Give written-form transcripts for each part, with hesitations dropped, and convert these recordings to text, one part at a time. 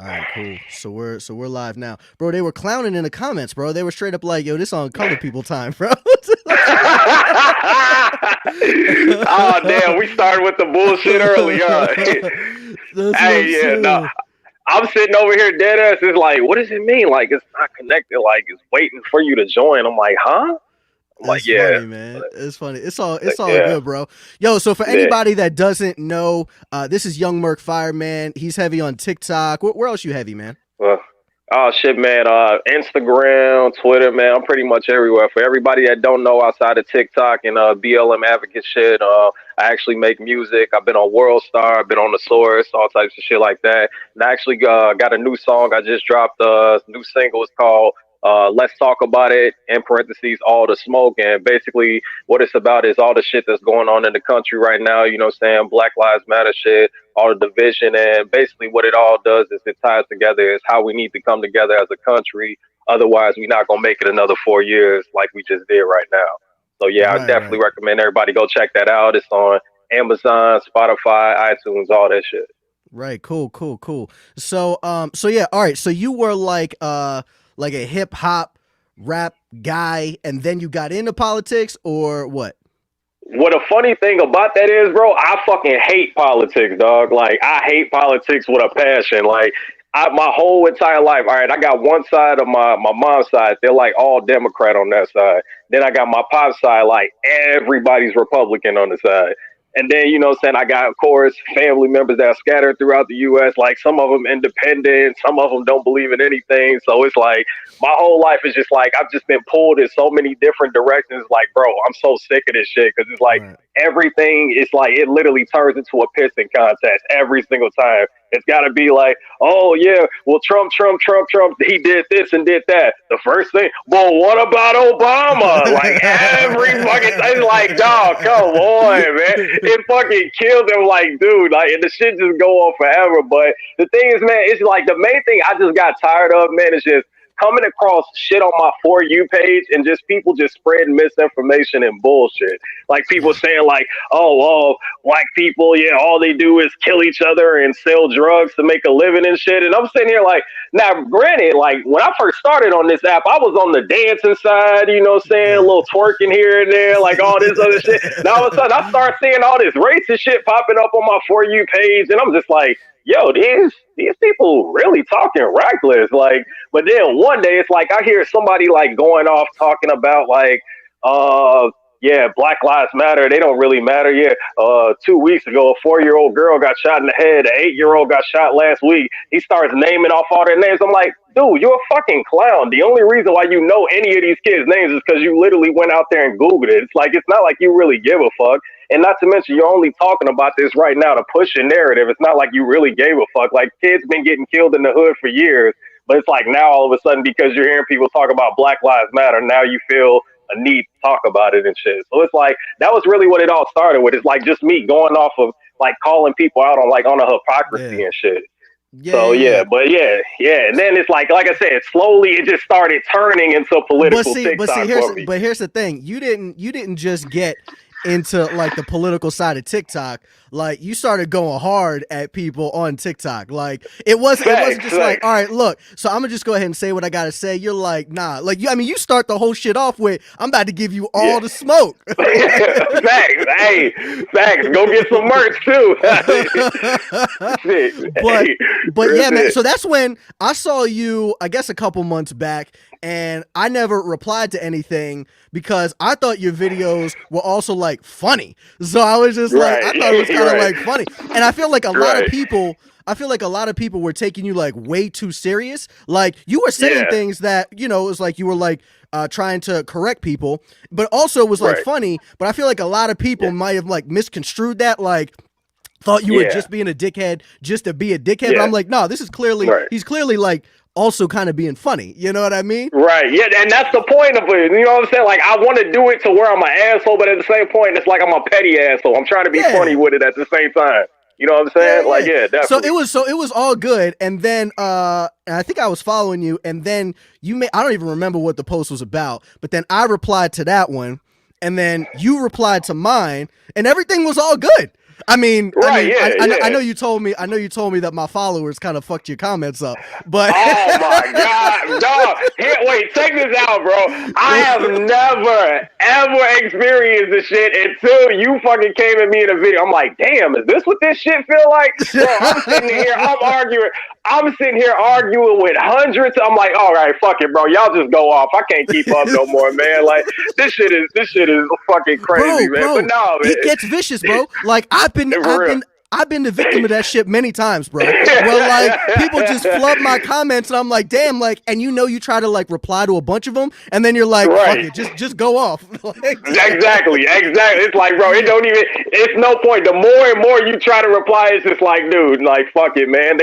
All right, cool. So we're live now, bro. They were clowning in the comments, bro. They were straight up like, "Yo, this on colored people time, bro." Oh damn, we started with the bullshit early, huh? That's what I'm Hey, yeah, no. saying. I'm sitting over here dead ass. It's like, what does it mean? Like it's not connected, like it's waiting for you to join. I'm like, huh? I'm like, It's yeah. funny, man. It's funny. It's all Yeah. good, bro. Yo, so for Yeah. anybody that doesn't know, this is YoungMercFire, man. He's heavy on TikTok. Where else you heavy, man? Uh, oh shit, man. Instagram, Twitter, man. I'm pretty much everywhere. For everybody that don't know, outside of TikTok and BLM advocate shit, I actually make music. I've been on World Star, I've been on the Source, all types of shit like that. And I actually got a new song I just dropped. New single. It's called "Let's Talk About It." In parentheses, all the smoke. And basically, what it's about is all the shit that's going on in the country right now. You know what I'm saying? Black Lives Matter shit, all the division, and basically what it all does is it ties together is how we need to come together as a country. Otherwise, we're not gonna make it another 4 years like we just did right now. So yeah, I Right, definitely right. recommend everybody go check that out. It's on Amazon, Spotify, iTunes, all that shit. Right, cool, cool, cool. So yeah, all right. So you were like a hip hop rap guy, and then you got into politics, or what? What a funny thing about that is, bro, I fucking hate politics, dog. Like I hate politics with a passion. Like my whole entire life. All right, I got one side of my mom's side. They're like all Democrat on that side. Then I got my pop side. Like everybody's Republican on the side. And then you know, what I'm saying I got of course family members that are scattered throughout the U.S. Like some of them independent, some of them don't believe in anything. So it's like my whole life is just like I've just been pulled in so many different directions. Like, bro, I'm so sick of this shit because it's like Right. everything is like it literally turns into a pissing contest every single time. It's got to be like, oh yeah, well Trump, he did this and did that. The first thing, well, what about Obama? Like every fucking thing, like, dog, come on, man. It fucking killed him, like, dude, like, and the shit just go on forever. But the thing is, man, it's like the main thing I just got tired of, man, is just coming across shit on my For You page and just people just spreading misinformation and bullshit. Like people Yeah. saying like, oh, black people, yeah, all they do is kill each other and sell drugs to make a living and shit. And I'm sitting here like, now, granted, like when I first started on this app, I was on the dancing side, you know what I'm saying? A Yeah. little twerking here and there, like all this other shit. Now all of a sudden I start seeing all this racist shit popping up on my For You page. And I'm just like, yo, these people really talking reckless. Like, but then one day it's like I hear somebody like going off talking about like, yeah, Black Lives Matter. They don't really matter. Yeah, 2 weeks ago, a 4-year-old girl got shot in the head. An 8-year-old got shot last week. He starts naming off all their names. I'm like, dude, you're a fucking clown. The only reason why you know any of these kids' names is because you literally went out there and Googled it. It's like it's not like you really give a fuck. And not to mention, you're only talking about this right now to push your narrative. It's not like you really gave a fuck. Like kids been getting killed in the hood for years, but it's like now all of a sudden because you're hearing people talk about Black Lives Matter, now you feel a need to talk about it and shit. So it's like that was really what it all started with. It's like just me going off of like calling people out on like on a Yeah. hypocrisy and shit. Yeah, So yeah, yeah, yeah. but yeah, and then it's like I said, slowly it just started turning into But political see, but see, TikTok here's for me. but here's the thing. You didn't just get into like the political side of TikTok. Like you started going hard at people on TikTok. Like it wasn't Facts, just like, all facts. right, look, so I'm gonna just go ahead and say what I gotta say. You're like, nah. Like you I mean you start the whole shit off with I'm about to give you Yeah. all the smoke. Facts. Hey, facts. Go get some merch too. Shit. but Hey, but real yeah, man. shit. So that's when I saw you, I guess a couple months back, and I never replied to anything because I thought your videos were also like funny. So I was just like, Right. I thought it was kind of right. like funny. And Right. I feel like a lot of people were taking you like way too serious. Like you were saying Yeah. things that, it was like you were like trying to correct people, but also was like Right. funny. But I feel like a lot of people Yeah. might have like misconstrued that, like thought you were Yeah. just being a dickhead just to be a dickhead. But Yeah. I'm like, no, this is clearly Right. he's clearly like also kind of being funny. You know what I mean? Right. Yeah, and that's the point of it. You know what I'm saying? Like I want to do it to where I'm an asshole, but at the same point, it's like I'm a petty asshole. I'm trying to be funny Yeah. with it at the same time. You know what I'm Yeah, saying? Like, yeah. yeah, definitely. So it was all good, and then and I think I was following you, and then I don't even remember what the post was about, but then I replied to that one, and then you replied to mine, and everything was all good. I mean, Right, I know you told me that my followers kind of fucked your comments up, but oh my god, dog! Here, wait, check this out, bro. I have never ever experienced this shit until you fucking came at me in a video. I'm like, damn, is this what this shit feel like, bro? I'm sitting here arguing with hundreds. I'm like, all right, fuck it, bro. Y'all just go off. I can't keep up no more, man. Like this shit is fucking crazy, man. Bro, but no, man, it gets vicious, bro. Like I've been the victim of that shit many times, bro. Where like people just flood my comments, and I'm like, damn, like, and you try to like reply to a bunch of them, and then you're like, right. fuck it, just go off. Exactly. It's like, bro, it's no point. The more and more you try to reply, it's just like, dude, like, fuck it, man.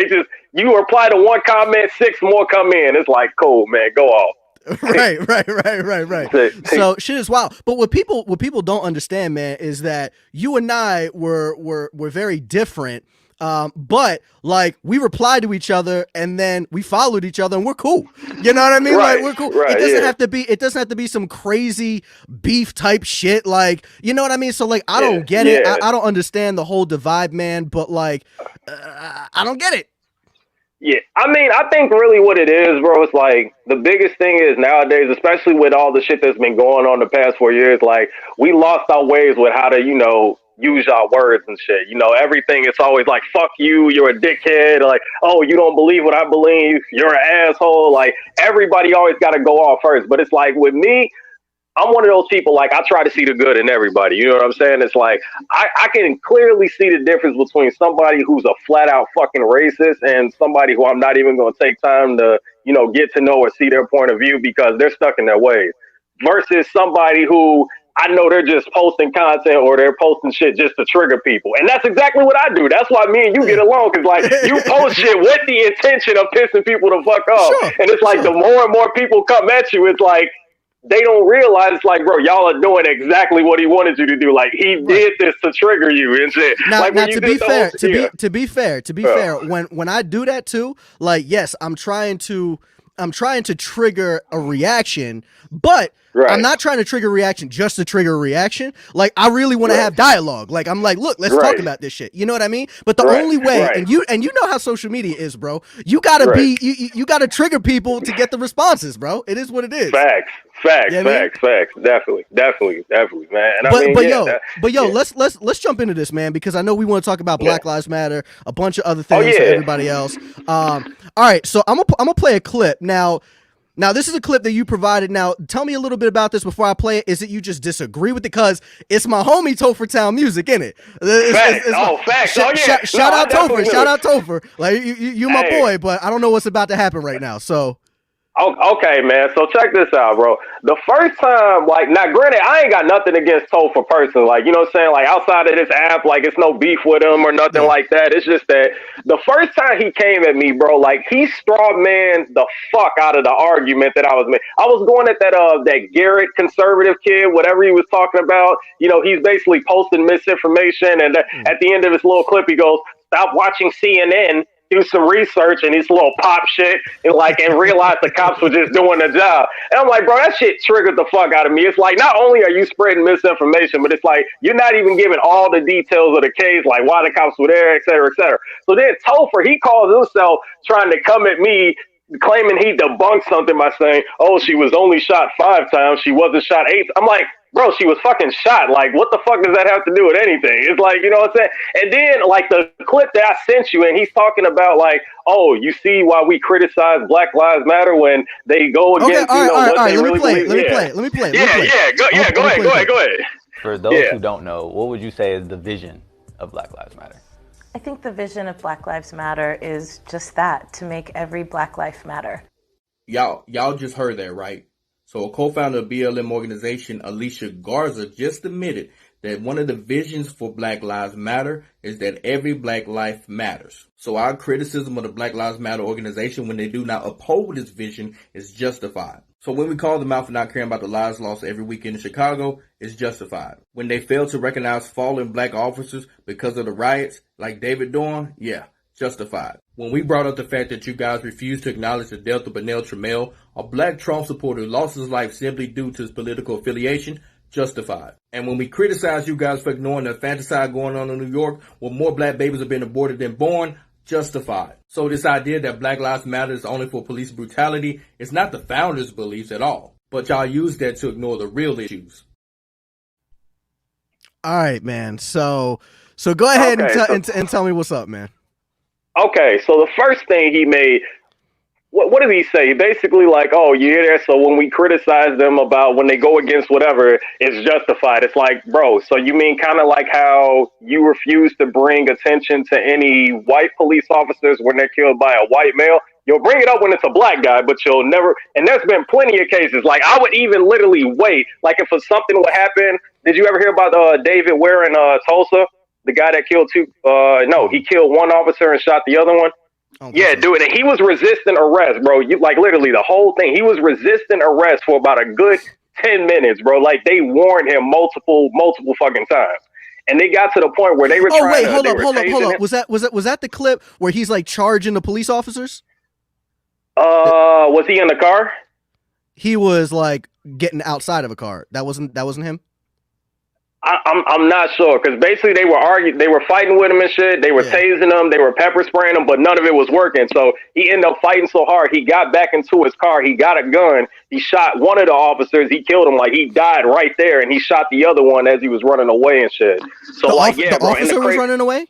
You reply to one comment, 6 more come in. It's like, cool, man, go off. Right. So shit is wild. But what people don't understand, man, is that you and I were very different. But like we replied to each other and then we followed each other and we're cool. You know what I mean? Right, like we're cool. Right, it doesn't have to be some crazy beef type shit. Like, you know what I mean? So like, I don't get it. I don't understand the whole divide, man. But like, I don't get it. Yeah, I mean, I think really what it is, bro, it's like the biggest thing is nowadays, especially with all the shit that's been going on the past 4 years, like we lost our ways with how to, use our words and shit. Everything it's always like, fuck you, you're a dickhead. Like, oh, you don't believe what I believe, you're an asshole. Like everybody always got to go off first. But it's like with me, I'm one of those people, like, I try to see the good in everybody. You know what I'm saying? It's like, I can clearly see the difference between somebody who's a flat out fucking racist and somebody who I'm not even going to take time to, get to know or see their point of view because they're stuck in their ways. Versus somebody who I know they're just posting content or they're posting shit just to trigger people. And that's exactly what I do. That's why me and you get along. Because, like, you post shit with the intention of pissing people the fuck off. Sure, and it's like the more and more people come at you, it's like, they don't realize, it's like, bro, y'all are doing exactly what he wanted you to do. Like, he did this to trigger you and shit. Now, like, to be fair, when I do that too, like, yes, I'm trying to trigger a reaction, but I'm not trying to trigger a reaction just to trigger a reaction. Like, I really want to have dialogue. Like, I'm like, look, let's talk about this shit. You know what I mean? But the only way, and you know how social media is, bro. You gotta you gotta trigger people to get the responses, bro. It is what it is. Facts. Definitely, man. And let's jump into this, man, because I know we want to talk about Black Lives Matter, a bunch of other things for everybody else. All right, so I'm gonna play a clip now. Now, this is a clip that you provided. Now, tell me a little bit about this before I play it. Is it you just disagree with it? Because it's my homie Topher Town Music, innit? Facts. Shout out Topher. Shout out Topher. Like, you my boy, but I don't know what's about to happen right now. So. Okay, man. So check this out, bro. The first time, like, now granted, I ain't got nothing against Topher person. Like, you know what I'm saying? Like, outside of this app, like, it's no beef with him or nothing like that. It's just that the first time he came at me, bro, like, he straw man the fuck out of the argument that I was making. I was going at that Garrett conservative kid, whatever he was talking about. He's basically posting misinformation. And at the end of his little clip, he goes, stop watching CNN. Do some research and this little pop shit and realize the cops were just doing their job. And I'm like, bro, that shit triggered the fuck out of me. It's like, not only are you spreading misinformation, but it's like, you're not even giving all the details of the case, like why the cops were there, et cetera, et cetera. So then Topher, he calls himself trying to come at me, claiming he debunked something by saying, oh, she was only shot 5 times. She wasn't shot 8. I'm like, bro, she was fucking shot. Like, what the fuck does that have to do with anything? It's like, you know what I'm saying? And then, like, the clip that I sent you, and he's talking about, like, oh, you see why we criticize Black Lives Matter when they go against, what they really believe. Let me play. Go ahead. For those who don't know, what would you say is the vision of Black Lives Matter? I think the vision of Black Lives Matter is just that, to make every Black life matter. Y'all just heard that, right? So a co-founder of BLM organization, Alicia Garza, just admitted that one of the visions for Black Lives Matter is that every Black life matters. So our criticism of the Black Lives Matter organization when they do not uphold this vision is justified. So when we call them out for not caring about the lives lost every weekend in Chicago, it's justified. When they fail to recognize fallen Black officers because of the riots, like David Dorn, justified. When we brought up the fact that you guys refused to acknowledge the death of Benel Tramel, a Black Trump supporter who lost his life simply due to his political affiliation, justified. And when we criticize you guys for ignoring the infanticide going on in New York, where more black babies have been aborted than born, justified. So this idea that Black Lives Matter is only for police brutality is not the founders' beliefs at all. But y'all use that to ignore the real issues. All right, man. So go ahead and tell me what's up, man. Okay, so the first thing he made, what did he say? Basically like, oh, you hear that? So when we criticize them about when they go against whatever, it's justified. It's like, bro, so you mean kind of like how you refuse to bring attention to any white police officers when they're killed by a white male? You'll bring it up when it's a black guy, but you'll never. And there's been plenty of cases. Like, I would even literally wait. Like, if something would happen. Did you ever hear about David Ware in Tulsa? The guy that killed he killed one officer and shot the other one. Yeah, dude, and he was resisting arrest, bro. You like literally the whole thing. He was resisting arrest for about a good 10 minutes, bro. Like, they warned him multiple fucking times. And they got to the point where they were trying to... Oh, wait, hold up. Was that the clip where he's like charging the police officers? Was he in the car? He was like getting outside of a car. That wasn't him? I'm not sure, because basically they were fighting with him and shit. They were tasing him, they were pepper spraying him, but none of it was working. So he ended up fighting so hard, he got back into his car, he got a gun, he shot one of the officers, he killed him, like he died right there, and he shot the other one as he was running away and shit. So the officer was running away?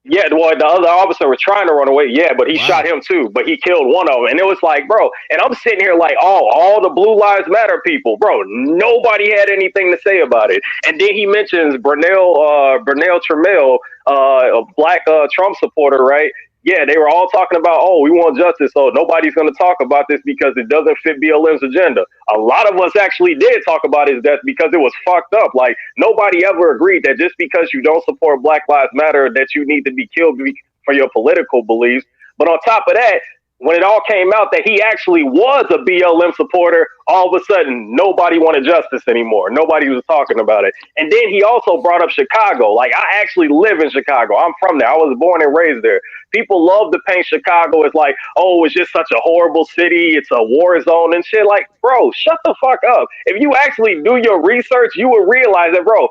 Yeah, well, the other officer was trying to run away, but he shot him too, but he killed one of them. And it was like, bro, and I'm sitting here like, all the Blue Lives Matter people, bro, nobody had anything to say about it. And then he mentions Burnell Tramiel, a black Trump supporter, right? Yeah, they were all talking about, we want justice, so nobody's going to talk about this because it doesn't fit BLM's agenda. A lot of us actually did talk about his death because it was fucked up. Like, nobody ever agreed that just because you don't support Black Lives Matter that you need to be killed for your political beliefs. But on top of that, when it all came out that he actually was a BLM supporter, all of a sudden, nobody wanted justice anymore. Nobody was talking about it. And then he also brought up Chicago. Like, I actually live in Chicago. I'm from there. I was born and raised there. People love to paint Chicago as like, it's just such a horrible city. It's a war zone and shit. Like, bro, shut the fuck up. If you actually do your research, you will realize that, bro,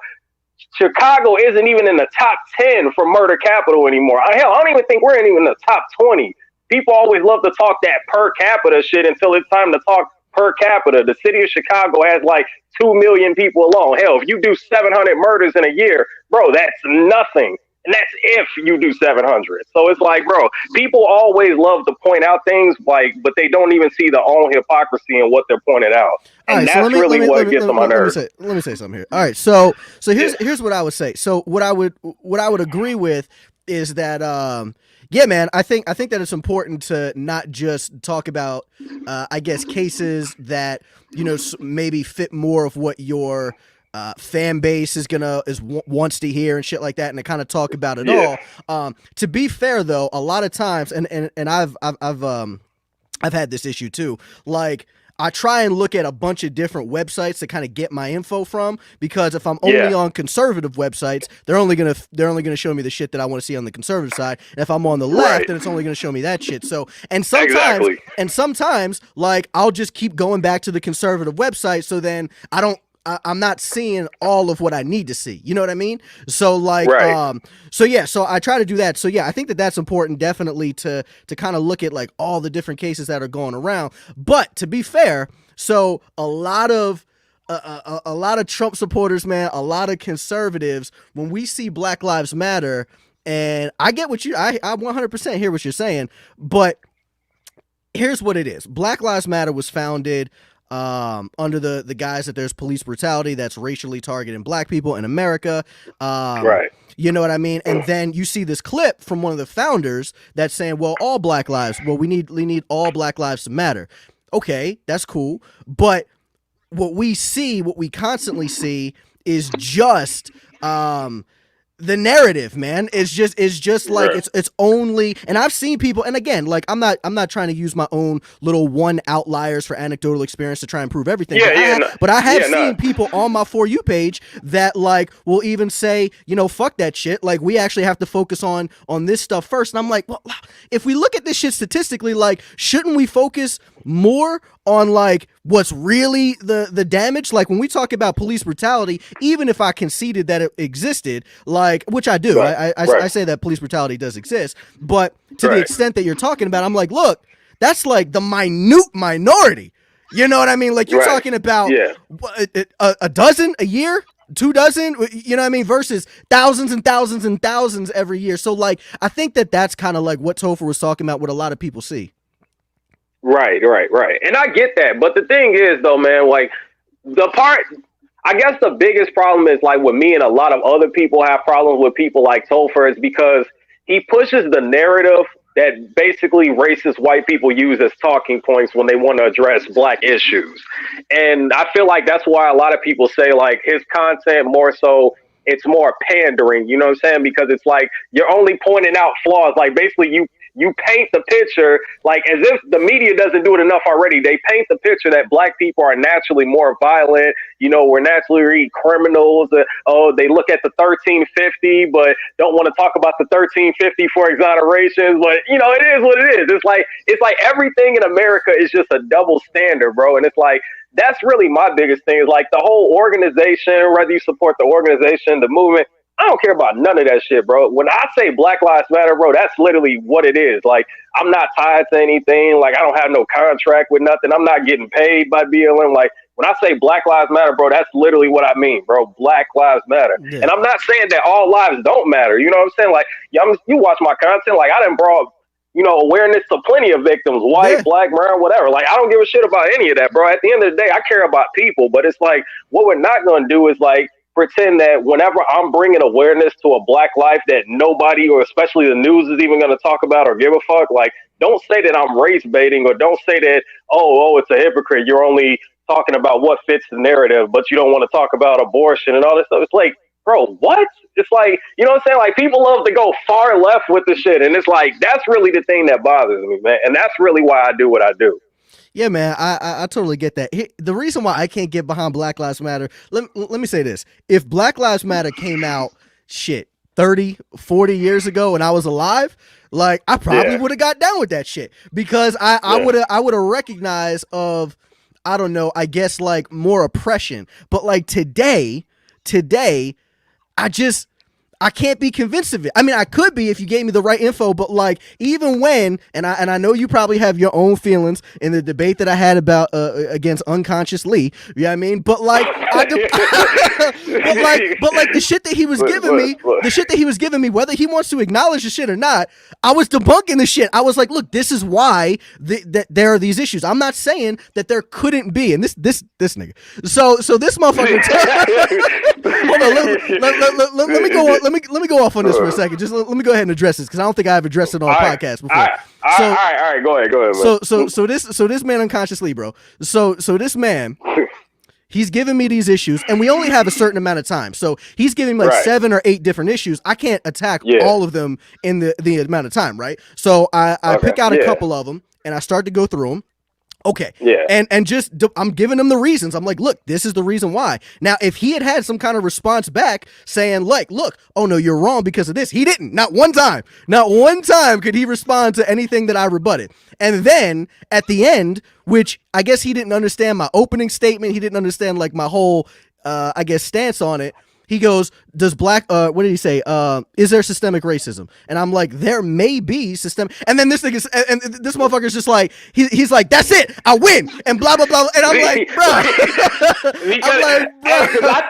Chicago isn't even in the top 10 for murder capital anymore. Hell, I don't even think we're even in the top 20. People always love to talk that per capita shit until it's time to talk per capita. The city of Chicago has like 2 million people alone. Hell, if you do 700 murders in a year, bro, that's nothing. And that's if you do 700. So it's like, bro, people always love to point out things, like, but they don't even see their own hypocrisy in what they're pointing out. And that's really what gets on my nerves. Let me say something here. All right, so here's what I would say. So what I would agree with is that yeah, man, I think that it's important to not just talk about I guess cases that, maybe fit more of what your fan base wants to hear and shit like that, and to kind of talk about it all. To be fair though, a lot of times, and I've had this issue too, like, I try and look at a bunch of different websites to kind of get my info from, because if I'm only on conservative websites, they're only gonna show me the shit that I want to see on the conservative side. And if I'm on the left, then it's only gonna show me that shit. So, and sometimes, like, I'll just keep going back to the conservative website, so then I'm not seeing all of what I need to see. You know what I mean? So like, so I try to do that. So yeah, I think that that's important, definitely, to kind of look at like all the different cases that are going around. But to be fair, so a lot of Trump supporters, man, a lot of conservatives, when we see Black Lives Matter, and I get what I 100% hear what you're saying, but here's what it is. Black Lives Matter was founded under the guise that there's police brutality that's racially targeting black people in America. You know what I mean? And then you see this clip from one of the founders that's saying, well, we need all Black lives to matter. Okay, that's cool. But what we constantly see is just the narrative, man. It's just like it's only, and I've seen people, and again, like, I'm not trying to use my own little one outliers for anecdotal experience to try and prove everything. But I have seen people on my For You page that like will even say, fuck that shit. Like, we actually have to focus on this stuff first. And I'm like, well, if we look at this shit statistically, like, shouldn't we focus more on like what's really the damage, like when we talk about police brutality, even if I conceded that it existed, like, which I do, I say that police brutality does exist, but to the extent that you're talking about, I'm like, look, that's like the minute minority. You know what I mean? Like, you're talking about a dozen a year, 2 dozen, you know what I mean? Versus thousands and thousands and thousands every year. So, like, I think that's kind of like what Topher was talking about, what a lot of people see. Right. And I get that. But the thing is, though, man, like, I guess the biggest problem is, like, with me and a lot of other people have problems with people like Topher, is because he pushes the narrative that basically racist white people use as talking points when they want to address black issues. And I feel like that's why a lot of people say, like, his content more so, it's more pandering, you know what I'm saying? Because it's like, you're only pointing out flaws. Like, basically you paint the picture, like, as if the media doesn't do it enough already. They paint the picture that black people are naturally more violent. You know, we're naturally criminals. They look at the 1350, but don't want to talk about the 1350 for exonerations. But, you know, it is what it is. It's like everything in America is just a double standard, bro. And it's like, that's really my biggest thing, is like the whole organization, whether you support the organization, the movement, I don't care about none of that shit, bro. When I say Black Lives Matter, bro, that's literally what it is. Like, I'm not tied to anything. Like, I don't have no contract with nothing. I'm not getting paid by BLM. Like, when I say Black Lives Matter, bro, that's literally what I mean, bro. Black Lives Matter. Yeah. And I'm not saying that all lives don't matter. You know what I'm saying? Like, you watch my content. Like, I done brought, you know, awareness to plenty of victims, white, black, brown, whatever. Like, I don't give a shit about any of that, bro. At the end of the day, I care about people. But it's like, what we're not going to do is, like, pretend that whenever I'm bringing awareness to a black life that nobody, or especially the news, is even going to talk about or give a fuck. Like, don't say that I'm race baiting, or don't say that, oh, it's a hypocrite. You're only talking about what fits the narrative, but you don't want to talk about abortion and all this stuff. It's like, bro, what? It's like, you know what I'm saying? Like, people love to go far left with the shit. And it's like, that's really the thing that bothers me, man. And that's really why I do what I do. Yeah, man, I totally get that. The reason why I can't get behind Black Lives Matter, let me say this. If Black Lives Matter came out, 30, 40 years ago and I was alive, like, I probably would have got down with that shit, because I would have recognized of, I don't know, I guess, like, more oppression. But, like, today, I can't be convinced of it. I mean, I could be if you gave me the right info, but, like, even when, and I know you probably have your own feelings in the debate that I had about against Unconscious Lee, you know what I mean? But, like, but the shit that he was giving me, whether he wants to acknowledge the shit or not, I was debunking the shit. I was like, look, this is why that there are these issues. I'm not saying that there couldn't be, and this nigga. So this motherfucker. Hold on, let me go on. Let me go off on this for a second. Just let me go ahead and address this, because I don't think I have addressed it on a podcast before. All right, go ahead, man. So this man unconsciously, bro. So this man, he's giving me these issues, and we only have a certain amount of time. So he's giving me like 7 or 8 different issues. I can't attack all of them in the amount of time, right? So I pick out a couple of them, and I start to go through them. Okay. Yeah. And just, I'm giving him the reasons. I'm like, look, this is the reason why. Now, if he had some kind of response back saying, like, look, oh no, you're wrong because of this. He didn't. Not one time could he respond to anything that I rebutted. And then at the end, which I guess he didn't understand my opening statement. He didn't understand, like, my whole, I guess, stance on it. He goes, does what did he say? Is there systemic racism? And I'm like, there may be systemic. And then this motherfucker's just like, he's like, that's it, I win, and blah blah blah. And I'm like, bro, because I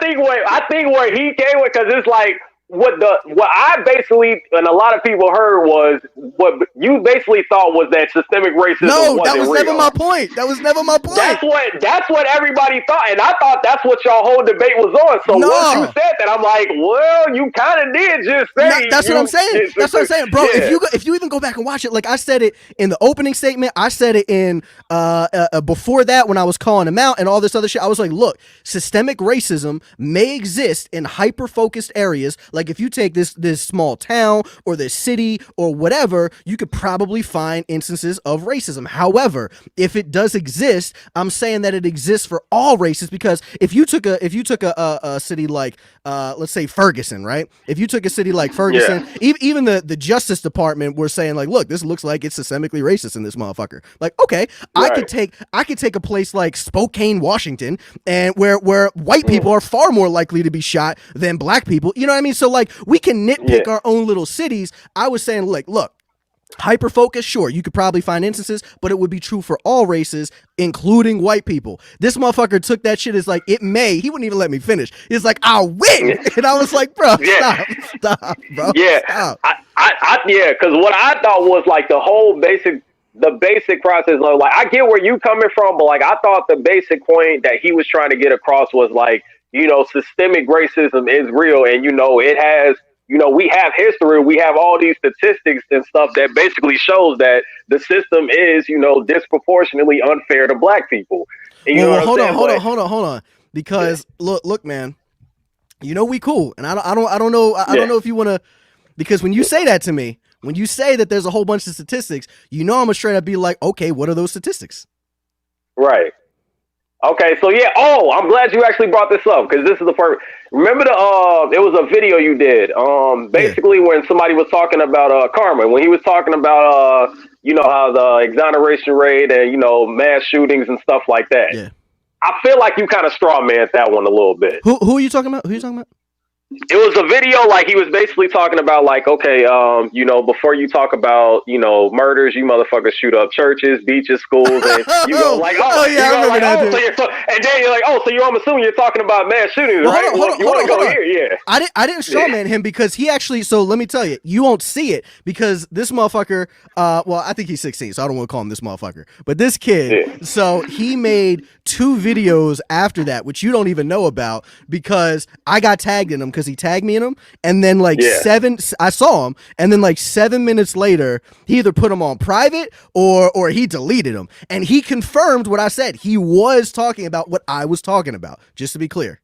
think where he came with, because it's like, what I basically, and a lot of people heard, was what you basically thought was that systemic racism. No, that was never my point. That's what everybody thought, and I thought that's what y'all whole debate was on. So once you said that, I'm like, well, you kind of did just say. That's what I'm saying. That's what I'm saying, bro. Yeah. If you even go back and watch it, like, I said it in the opening statement, I said it in before that when I was calling him out and all this other shit. I was like, look, systemic racism may exist in hyper focused areas. Like, Like if you take this small town or this city or whatever, you could probably find instances of racism. However, if it does exist, I'm saying that it exists for all races, because if you took a city like let's say Ferguson, right? If you took a city like Ferguson, even the Justice Department were saying like, look, this looks like it's systemically racist in this motherfucker. Like, okay, I could take a place like Spokane, Washington, and where white people are far more likely to be shot than black people. You know what I mean? So like we can nitpick our own little cities. I was saying like, look, hyper focus, sure, you could probably find instances, but it would be true for all races, including white people. This motherfucker took that shit as like, he wouldn't even let me finish. He's like, I'll win. And I was like, bro, stop, bro. Yeah. Stop. Because what I thought was like the basic process of like, I get where you coming from, but like I thought the basic point that he was trying to get across was like, systemic racism is real, and it has, we have history, we have all these statistics and stuff that basically shows that the system is, disproportionately unfair to black people. And hold on, because look, man, we cool, and I don't know if you want to, because when you say that to me, when you say that there's a whole bunch of statistics, I'm gonna straight up be like, okay, what are those statistics? Right. Okay, so I'm glad you actually brought this up, because this is the first. Remember it was a video you did, basically when somebody was talking about karma, when he was talking about how the exoneration rate and mass shootings and stuff like that. Yeah. I feel like you kind of straw manned that one a little bit. Who are you talking about? It was a video, like he was basically talking about like, okay, before you talk about, murders, you motherfuckers shoot up churches, beaches, schools, and you go like, and then you're like, so I'm assuming you're talking about mass shootings, right? You want to go here, yeah. I didn't strawman him, because he actually, so let me tell you, you won't see it, because this motherfucker, I think he's 16, so I don't want to call him this motherfucker, but this kid, so he made 2 videos after that, which you don't even know about, because I got tagged in them, because he tagged me in them, and then I saw him, and then like 7 minutes later, he either put them on private or he deleted them, and he confirmed what I said. He was talking about what I was talking about, just to be clear.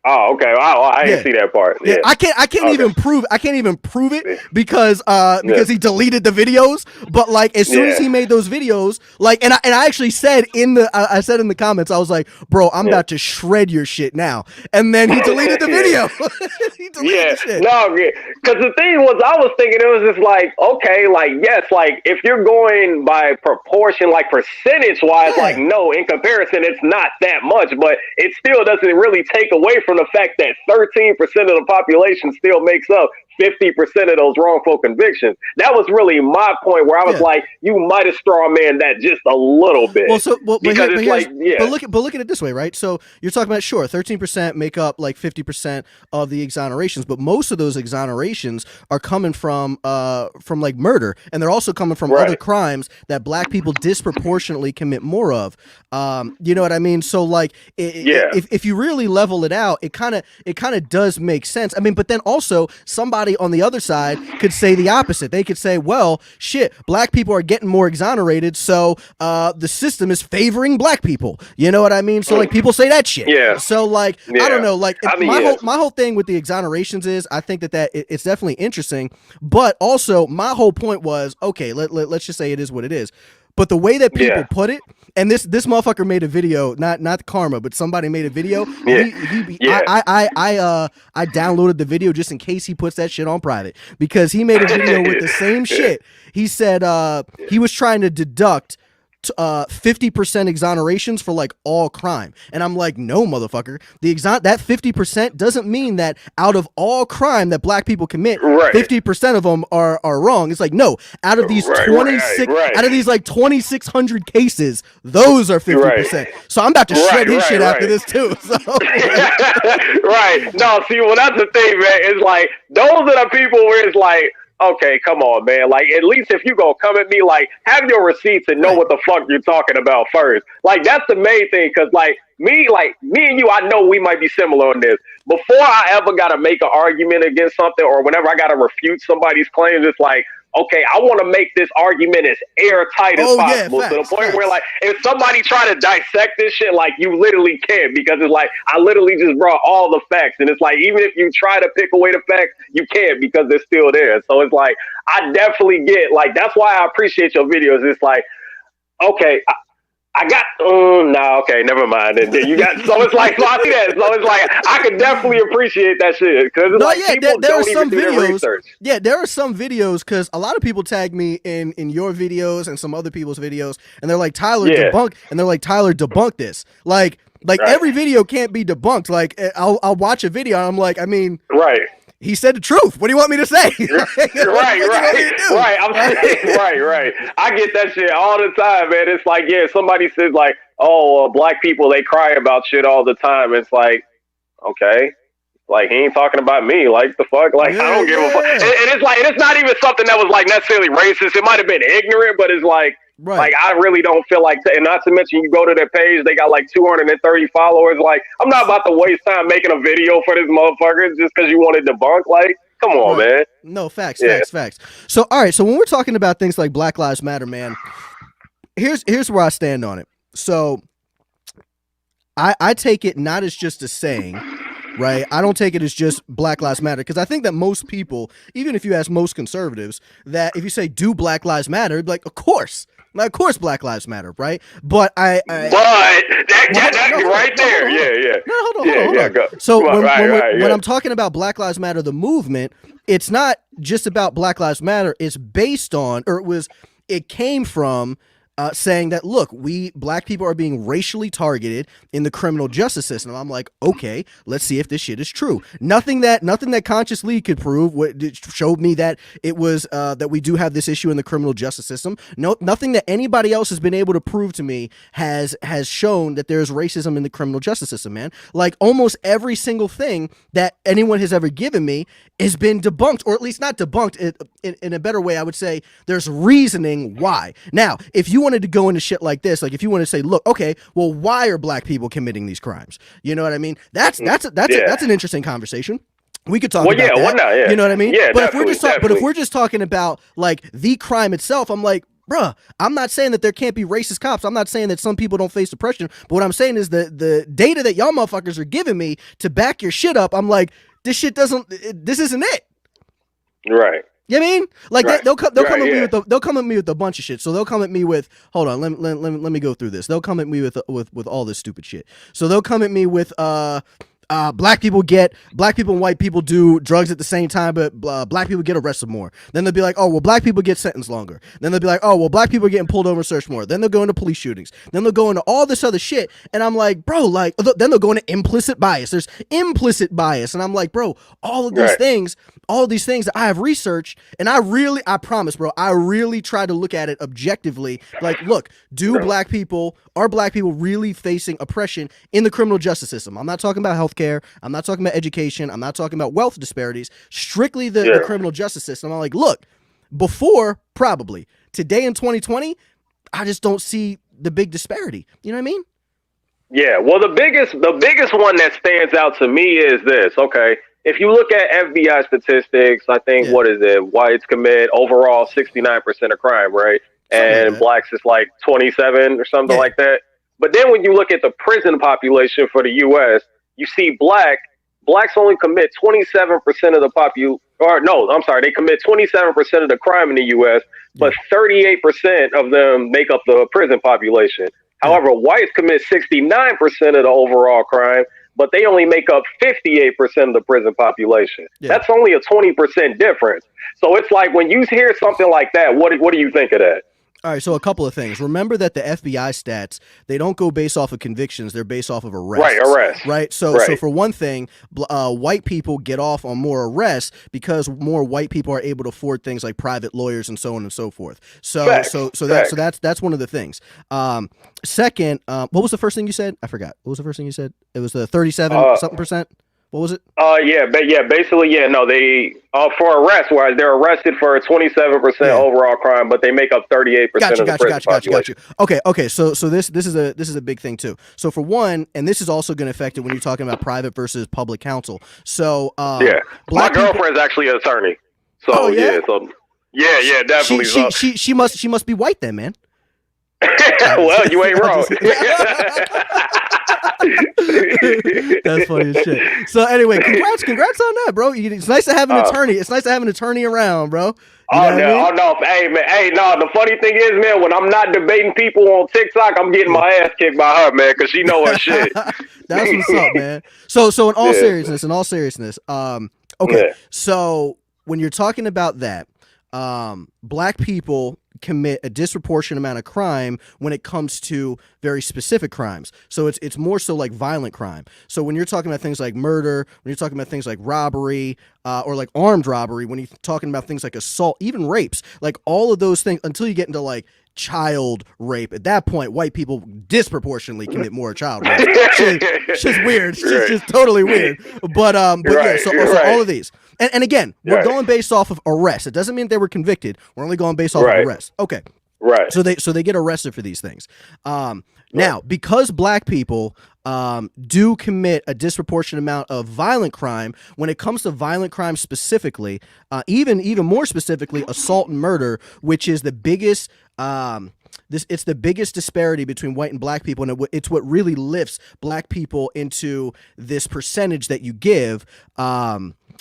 Oh, okay. I didn't see that part. Yeah. I can't even prove it because he deleted the videos. But like as soon as he made those videos, like and I actually said in the comments, I was like, bro, I'm about to shred your shit now. And then he deleted the video. He deleted the shit. No, because the thing was, I was thinking it was just like, okay, like yes, like if you're going by proportion, like percentage wise, like no, in comparison, it's not that much, but it still doesn't really take away from the fact that 13% of the population still makes up 50% of those wrongful convictions. That was really my point, where I was like, you might have straw man that just a little bit. But look at it this way, right? So you're talking about, sure, 13% make up like 50% of the exonerations, but most of those exonerations are coming from like murder, and they're also coming from other crimes that black people disproportionately commit more of. You know what I mean? So like, if you really level it out, it kind of does make sense. I mean, but then also somebody on the other side could say the opposite. They could say, well, shit, black people are getting more exonerated, so the system is favoring black people. You know what I mean? So like people say that shit. Yeah. So like I don't know. Like my whole thing with the exonerations is, I think that it's definitely interesting, but also my whole point was, okay, let's just say it is what it is. But the way that people put it, and this motherfucker made a video, not Karma, but somebody made a video. I downloaded the video just in case he puts that shit on private, because he made a video with the same shit. He said he was trying to deduct 50% exonerations for like all crime, and I'm like, no, motherfucker, that 50% doesn't mean that out of all crime that black people commit, 50% of them are wrong. It's like, no, out of these 26 out of these like 2,600 cases, those are 50%. So I'm about to shred his shit after this too. So no, see, well, that's the thing, man. It's like those are the people where it's like, okay, come on, man. Like, at least if you gonna come at me, like, have your receipts and know what the fuck you're talking about first. Like, that's the main thing. Cause like me and you, I know we might be similar on this. Before I ever gotta make an argument against something, or whenever I gotta refute somebody's claims, it's like, okay, I want to make this argument as airtight as possible, facts, to the point facts. where, like, if somebody try to dissect this shit, like, you literally can't, because it's like, I literally just brought all the facts, and it's like, even if you try to pick away the facts, you can't, because they're still there. So it's like, I definitely get, like, that's why I appreciate your videos. It's like, okay, I got okay, never mind. And then you got, so it's like, so I see that. So it's like, I could definitely appreciate that shit, because it's like, people there are don't some even do their videos. research. Yeah, there are some videos, because a lot of people tag me in your videos and some other people's videos, and they're like, Tyler debunked this. Like right. Every video can't be debunked. Like, I'll watch a video and I'm like, I mean, right. He said the truth. What do you want me to say? Right. I get that shit all the time, man. It's like, yeah, somebody says like, oh, black people, they cry about shit all the time. It's like, okay. Like, he ain't talking about me. Like, the fuck? Like, I don't give a fuck. And it's like, it's not even something that was like necessarily racist. It might have been ignorant, but it's like, like, I really don't feel like, and not to mention, you go to their page, they got like 230 followers. Like, I'm not about to waste time making a video for this motherfucker just because you wanted to debunk. Like, come on, man. No, facts. So, all right. So when we're talking about things like Black Lives Matter, man, here's where I stand on it. So I take it not as just a saying, right? I don't take it as just Black Lives Matter, because I think that most people, even if you ask most conservatives, that if you say, do Black Lives Matter, like, of course Black Lives Matter, right? But that right there. Yeah. No, hold on. Go. So when I'm talking about Black Lives Matter, the movement, it's not just about Black Lives Matter. It's based on, or it came from saying that, look, we black people are being racially targeted in the criminal justice system. I'm like, okay, let's see if this shit is true. Nothing that Conscious Lee could prove showed me that it was that we do have this issue in the criminal justice system. No, nothing that anybody else has been able to prove to me has shown that there's racism in the criminal justice system, man. Like, almost every single thing that anyone has ever given me has been debunked, or at least not debunked. In a better way, I would say there's reasoning why. Now, if you wanted to go into shit like this, like if you want to say, look, okay, well, why are black people committing these crimes? You know what I mean? That's an interesting conversation. We could talk about that. You know what I mean? Yeah, but if we're just talking about like the crime itself, I'm like, bruh, I'm not saying that there can't be racist cops. I'm not saying that some people don't face oppression. But what I'm saying is the data that y'all motherfuckers are giving me to back your shit up, I'm like, this isn't it. Right. You know what I mean? Like, right. they'll come at me with a bunch of shit. So they'll come at me with, hold on, let me go through this. They'll come at me with all this stupid shit. So they'll come at me with black people and white people do drugs at the same time, but black people get arrested more. Then they'll be like, oh, well, black people get sentenced longer. Then they'll be like, oh, well, black people are getting pulled over and searched more. Then they'll go into police shootings. Then they'll go into all this other shit. And I'm like, bro, like, then they'll go into implicit bias. There's implicit bias. And I'm like, bro, all of these things that I have researched, and I promise, bro, I really try to look at it objectively. Like, look, are black people really facing oppression in the criminal justice system? I'm not talking about healthcare. I'm not talking about education. I'm not talking about wealth disparities. Strictly the criminal justice system. I'm like, look, before, probably. Today in 2020, I just don't see the big disparity. You know what I mean? Yeah. Well, the biggest one that stands out to me is this. Okay. If you look at FBI statistics, I think, what is it? Whites commit overall 69% of crime, right? And blacks is like 27 or something like that. But then when you look at the prison population for the U.S., you see blacks only commit 27% of the they commit 27% of the crime in the U.S., but 38% of them make up the prison population. However, whites commit 69% of the overall crime, but they only make up 58% of the prison population. That's only a 20% difference. So it's like, when you hear something like that, what do you think of that? All right, so a couple of things. Remember that the FBI stats, they don't go based off of convictions, they're based off of arrests. Right, arrests. Right? So for one thing, white people get off on more arrests because more white people are able to afford things like private lawyers and so on and so forth. So that's one of the things. Second, what was the first thing you said? I forgot. What was the first thing you said? It was the 37 something percent. What was it? Basically, they for arrest, whereas they're arrested for a 27% overall crime, but they make up 38% of the prison population. Okay. So this is a big thing too. So for one, and this is also going to affect it when you're talking about private versus public counsel. So my girlfriend's actually an attorney. So Yeah, definitely. She must be white then, man. Well, you ain't wrong. That's funny as shit. So anyway, congrats on that, bro. It's nice to have an attorney. It's nice to have an attorney around, bro. Oh no, hey man, no. The funny thing is, man, when I'm not debating people on TikTok, I'm getting my ass kicked by her, man, because she know her shit. That's what's up, man. So in all seriousness, okay. So when you're talking about that, black people commit a disproportionate amount of crime when it comes to very specific crimes. So it's more so like violent crime. So when you're talking about things like murder, when you're talking about things like robbery, or like armed robbery, when you're talking about things like assault, even rapes, like all of those things, until you get into like child rape, at that point white people disproportionately commit more child rape. It's just weird. It's just totally weird. But yeah, so all of these. And again, we're going based off of arrest. It doesn't mean they were convicted. We're only going based off of arrest. Okay. Right. So they get arrested for these things. Now, because black people do commit a disproportionate amount of violent crime, when it comes to violent crime specifically, even more specifically, assault and murder, which is the biggest it's the biggest disparity between white and black people, and it's what really lifts black people into this percentage that you give.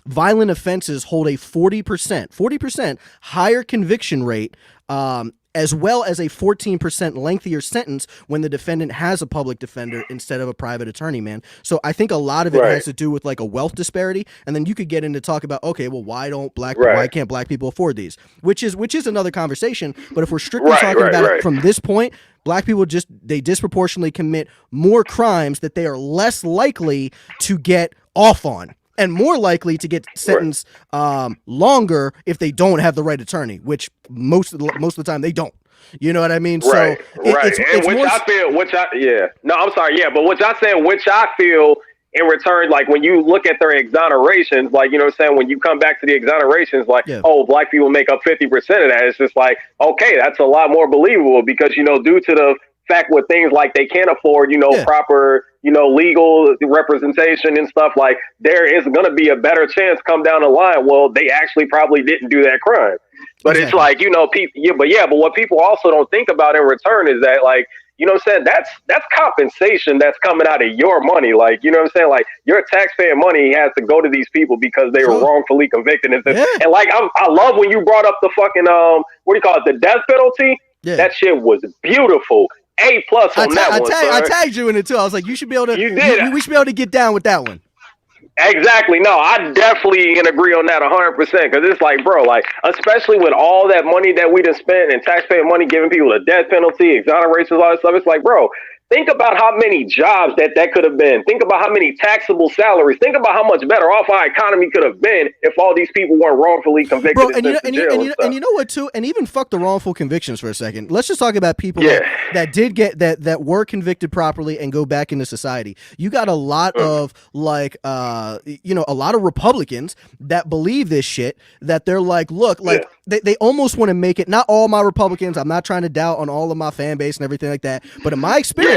Violent offenses hold a 40% higher conviction rate, as well as a 14% lengthier sentence when the defendant has a public defender instead of a private attorney, man. So I think a lot of it has to do with like a wealth disparity, and then you could get into talk about, okay, well, why can't black people afford these? Which is another conversation. But if we're strictly talking about it from this point, black people they disproportionately commit more crimes that they are less likely to get off on, and more likely to get sentenced longer if they don't have the right attorney, which most of the time they don't. You know what I mean? Right, so it's which I feel, which I feel in return, like when you look at their exonerations, like, you know what I'm saying, when you come back to the exonerations, like, oh, black people make up 50% of that. It's just like, okay, that's a lot more believable because, you know, due to the fact with things like they can't afford, you know, proper, you know, legal representation and stuff, like there is going to be a better chance come down the line. Well, they actually probably didn't do that crime. But it's like, you know, but what people also don't think about in return is that, like, you know what I'm saying, that's compensation that's coming out of your money. Like, you know what I'm saying? Like, your taxpayer money has to go to these people because they were wrongfully convicted. And like, I love when you brought up the fucking, what do you call it? The death penalty. Yeah. That shit was beautiful. A+ on that one. I tagged you in it too. I was like, you should be able to. You did. We should be able to get down with that one. Exactly. No, I definitely can agree on that 100%. Because it's like, bro, like, especially with all that money that we done spent and taxpayer money giving people a death penalty, exonerations, all that stuff. It's like, bro, think about how many jobs that could have been. Think about how many taxable salaries. Think about how much better off our economy could have been if all these people weren't wrongfully convicted. Bro, and you know what too? And even fuck the wrongful convictions for a second. Let's just talk about people that did get that were convicted properly and go back into society. You got a lot of like a lot of Republicans that believe this shit, that they're like, look, like they almost want to make it, not all my Republicans, I'm not trying to doubt on all of my fan base and everything like that, but in my experience,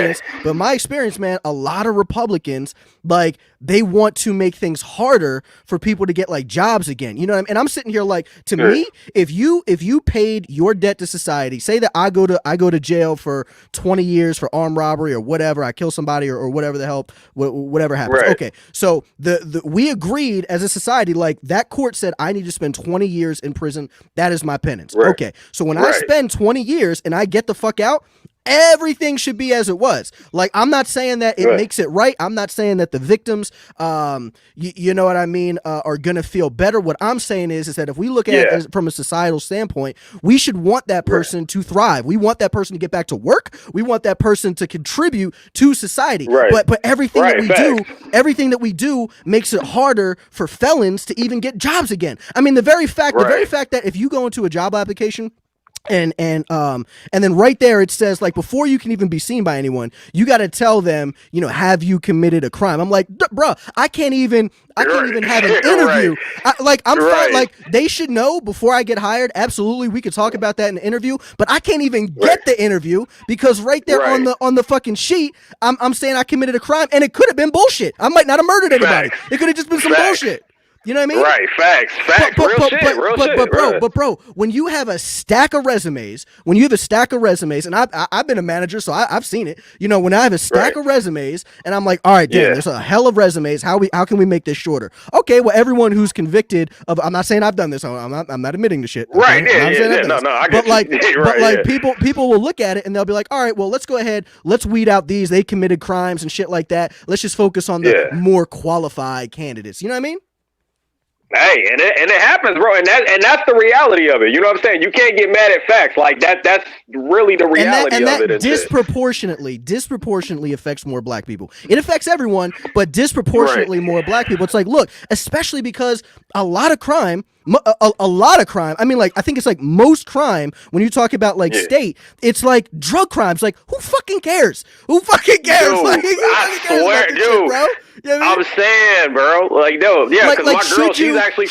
man, a lot of Republicans, like, they want to make things harder for people to get like jobs again. You know what I mean? And I'm sitting here like, to me, if you paid your debt to society, say that I go to jail for 20 years for armed robbery or whatever, I kill somebody or whatever the hell, whatever happens. Right. Okay, so we agreed as a society, like that court said I need to spend 20 years in prison. That is my penance. Right. Okay, so when I spend 20 years and I get the fuck out, everything should be as it was. Like, I'm not saying that it makes it right. I'm not saying that the victims, you know what I mean, are going to feel better. What I'm saying is that if we look at it from a societal standpoint, we should want that person to thrive. We want that person to get back to work. We want that person to contribute to society. Right. But everything that we do makes it harder for felons to even get jobs again. I mean, the very fact that if you go into a job application, and then right there it says, like, before you can even be seen by anyone, you got to tell them, you know, have you committed a crime? I'm like, bro, I can't even have an interview. I'm fine. Like, they should know before I get hired. Absolutely, we could talk about that in the interview, but I can't even get the interview because right there on the fucking sheet, I'm saying I committed a crime, and it could have been bullshit. I might not have murdered anybody. It could have just been some bullshit. You know what I mean? Right, facts, But bro, when you have a stack of resumes, and I've been a manager, so I've seen it. You know, when I have a stack of resumes, and I'm like, all right, damn, there's a hell of resumes. How can we make this shorter? Okay, well, everyone who's convicted of, I'm not saying I've done this. I'm not admitting to shit. Okay? Right, no, I get people will look at it and they'll be like, all right, well, let's go ahead, let's weed out these. They committed crimes and shit like that. Let's just focus on the more qualified candidates. You know what I mean? Hey, and it happens, bro, and that's the reality of it. You know what I'm saying? You can't get mad at facts. Like that's really the reality of it. And that disproportionately affects more black people. It affects everyone, but disproportionately more black people. It's like, look, especially because a lot of crime. I mean, like, I think it's like most crime when you talk about like state, it's like drug crimes. Like, who fucking cares? Dude, like, I swear, dude. Shit, bro. You know what I mean? I'm saying, bro. Like, no, yeah, because my girl, she's actually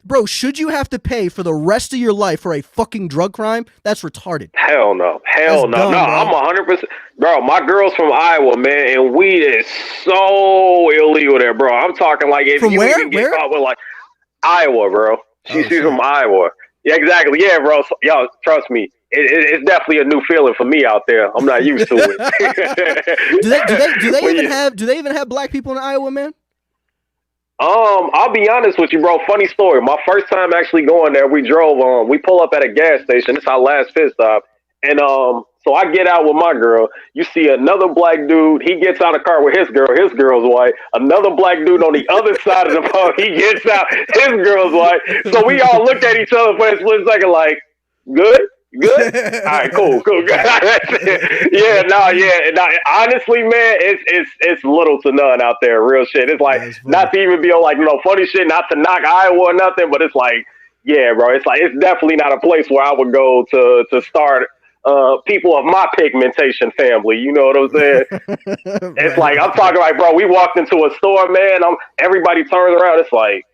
bro, should you have to pay for the rest of your life for a fucking drug crime? That's retarded. Hell no. Dumb, no, bro. I'm 100%. Bro, my girl's from Iowa, man, and weed is so illegal there, bro. I'm talking like if from you where? even get caught with like Iowa, bro. She's from Iowa. Yeah, exactly. Yeah, bro. So, y'all, trust me. It's definitely a new feeling for me out there. I'm not used to it. Do they even have black people in Iowa, man? I'll be honest with you, bro. Funny story. My first time actually going there, we drove. We pull up at a gas station. It's our last pit stop, and so I get out with my girl. You see another black dude. He gets out of the car with his girl. His girl's white. Another black dude on the other side of the phone. He gets out. His girl's white. So we all look at each other for a split second, like, good. All right, cool. Yeah. Honestly, man, it's little to none out there. Real shit. It's like not to even be on like funny shit. Not to knock Iowa or nothing, but it's like, yeah, bro. It's like it's definitely not a place where I would go to start. People of my pigmentation family, you know what I'm saying? It's like I'm talking like, bro. We walked into a store, man. Everybody turns around. It's like,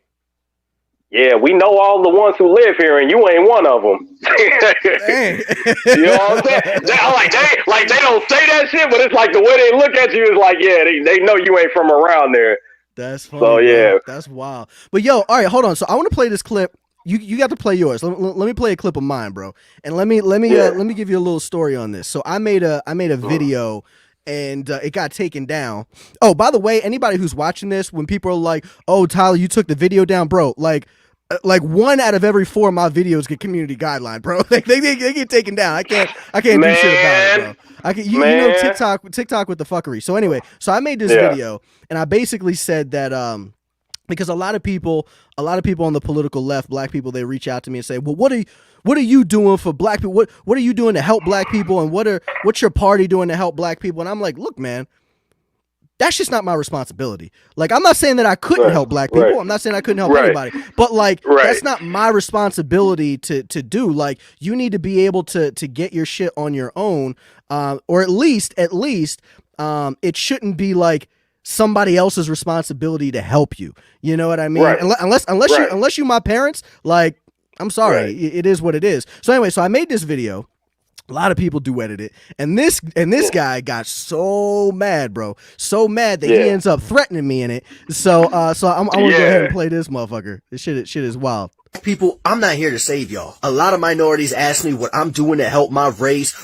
yeah, we know all the ones who live here, and you ain't one of them. You know what I'm saying? They don't say that shit, but it's like the way they look at you is like, yeah, they know you ain't from around there. That's funny. So yeah, bro. That's wild. But yo, all right, hold on. So I want to play this clip. You got to play yours. Let me play a clip of mine, bro. And let me give you a little story on this. So I made a video. And it got taken down. Oh, by the way, anybody who's watching this, when people are like, "Oh, Tyler, you took the video down, bro," like 1 out of every 4 of my videos get community guideline, bro. They get taken down. I can't do shit about it, bro. You know TikTok with the fuckery. So anyway, I made this video, and I basically said that because a lot of people on the political left, black people, they reach out to me and say, well, what are you doing for black people? What are you doing to help black people? And what's your party doing to help black people? And I'm like, look, man, that's just not my responsibility. Like, I'm not saying that I couldn't help black people. I'm not saying I couldn't help anybody, but like, that's not my responsibility to do. Like, you need to be able to get your shit on your own. Or at least it shouldn't be like somebody else's responsibility to help you. You know what I mean? Right. Unless you my parents, like, I'm sorry, it is what it is. So anyway, I made this video. A lot of people do edit it, and this guy got so mad, bro, so mad that he ends up threatening me in it. So I'm gonna go ahead and play this motherfucker. This shit is wild. People, I'm not here to save y'all. A lot of minorities ask me what I'm doing to help my race.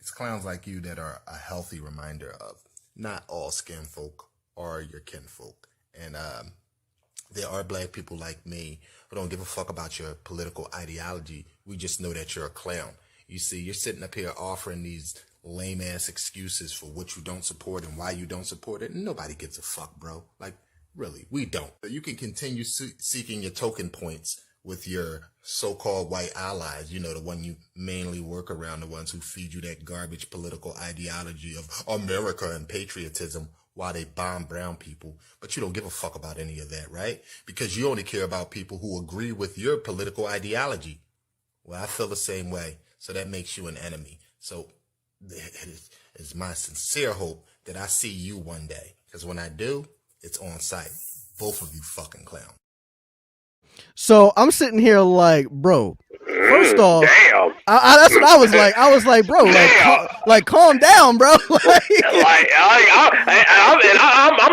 It's clowns like you that are a healthy reminder of not all skin folk are your kinfolk, and there are black people like me who don't give a fuck about your political ideology. We just know that you're a clown. You see, you're sitting up here offering these lame ass excuses for what you don't support and why you don't support it. And nobody gives a fuck, bro. Like, really, we don't. You can continue seeking your token points with your so-called white allies, you know, the one you mainly work around, the ones who feed you that garbage political ideology of America and patriotism while they bomb brown people. But you don't give a fuck about any of that, right? Because you only care about people who agree with your political ideology. Well, I feel the same way. So that makes you an enemy. So it is my sincere hope that I see you one day. Because when I do, it's on sight. Both of you fucking clowns. So I'm sitting here like, bro, First off, damn. That's what I was like. I was like, bro, like calm down, bro. I'm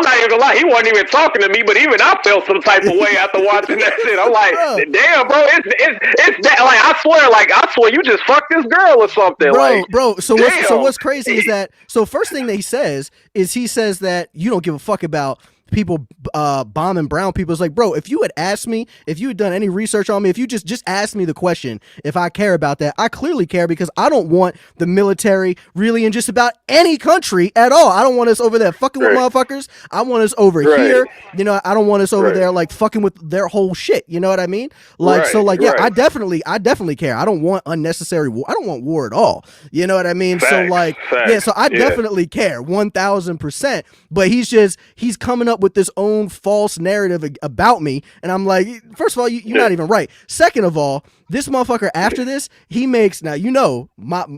not even gonna lie. He wasn't even talking to me, but even I felt some type of way after watching that shit. I'm like, damn, bro, it's that. Like, I swear, you just fucked this girl or something, bro. So what's crazy is that. So first thing that he says that you don't give a fuck about people bombing brown people. It's like, bro, if you had asked me, if you had done any research on me, if you just asked me the question if I care about that, I clearly care, because I don't want the military really in just about any country at all. I don't want us over there fucking with motherfuckers. I want us over here. You know, I don't want us over there like fucking with their whole shit. You know what I mean? Like, so like, yeah, I definitely care. I don't want unnecessary war. I don't want war at all. You know what I mean? Facts, so like, yeah, so I definitely care 1000%, but he's coming up with this own false narrative about me, and I'm like, first of all, you're not even right. Second of all, this motherfucker after this, he makes, now you know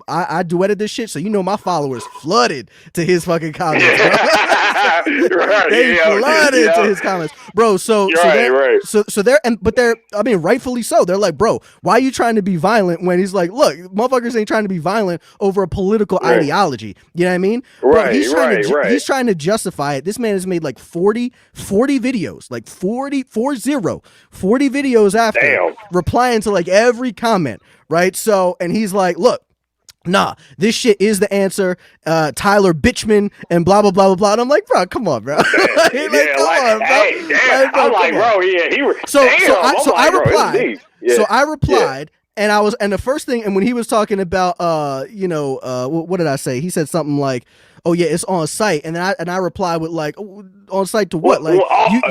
I duetted this shit, so you know my followers flooded to his fucking comments. They flooded to his comments, bro. So they're I mean, rightfully so. They're like, bro, why are you trying to be violent when he's like, look, motherfuckers ain't trying to be violent over a political ideology. You know what I mean? Bro, he's trying to justify it. This man has made like 40 videos, like 40 videos after replying to like every comment, right? So, and he's like, look, nah, this shit is the answer. Tyler Bitchman and blah blah blah blah blah. And I'm like, bro, come on, bro. Come on, bro. Hey, damn. I'm like, bro, yeah, he was. So I replied. So I replied. And the first thing, and when he was talking about, what did I say? He said something like, "Oh yeah, it's on site," and then I replied with like, "On site to what? Like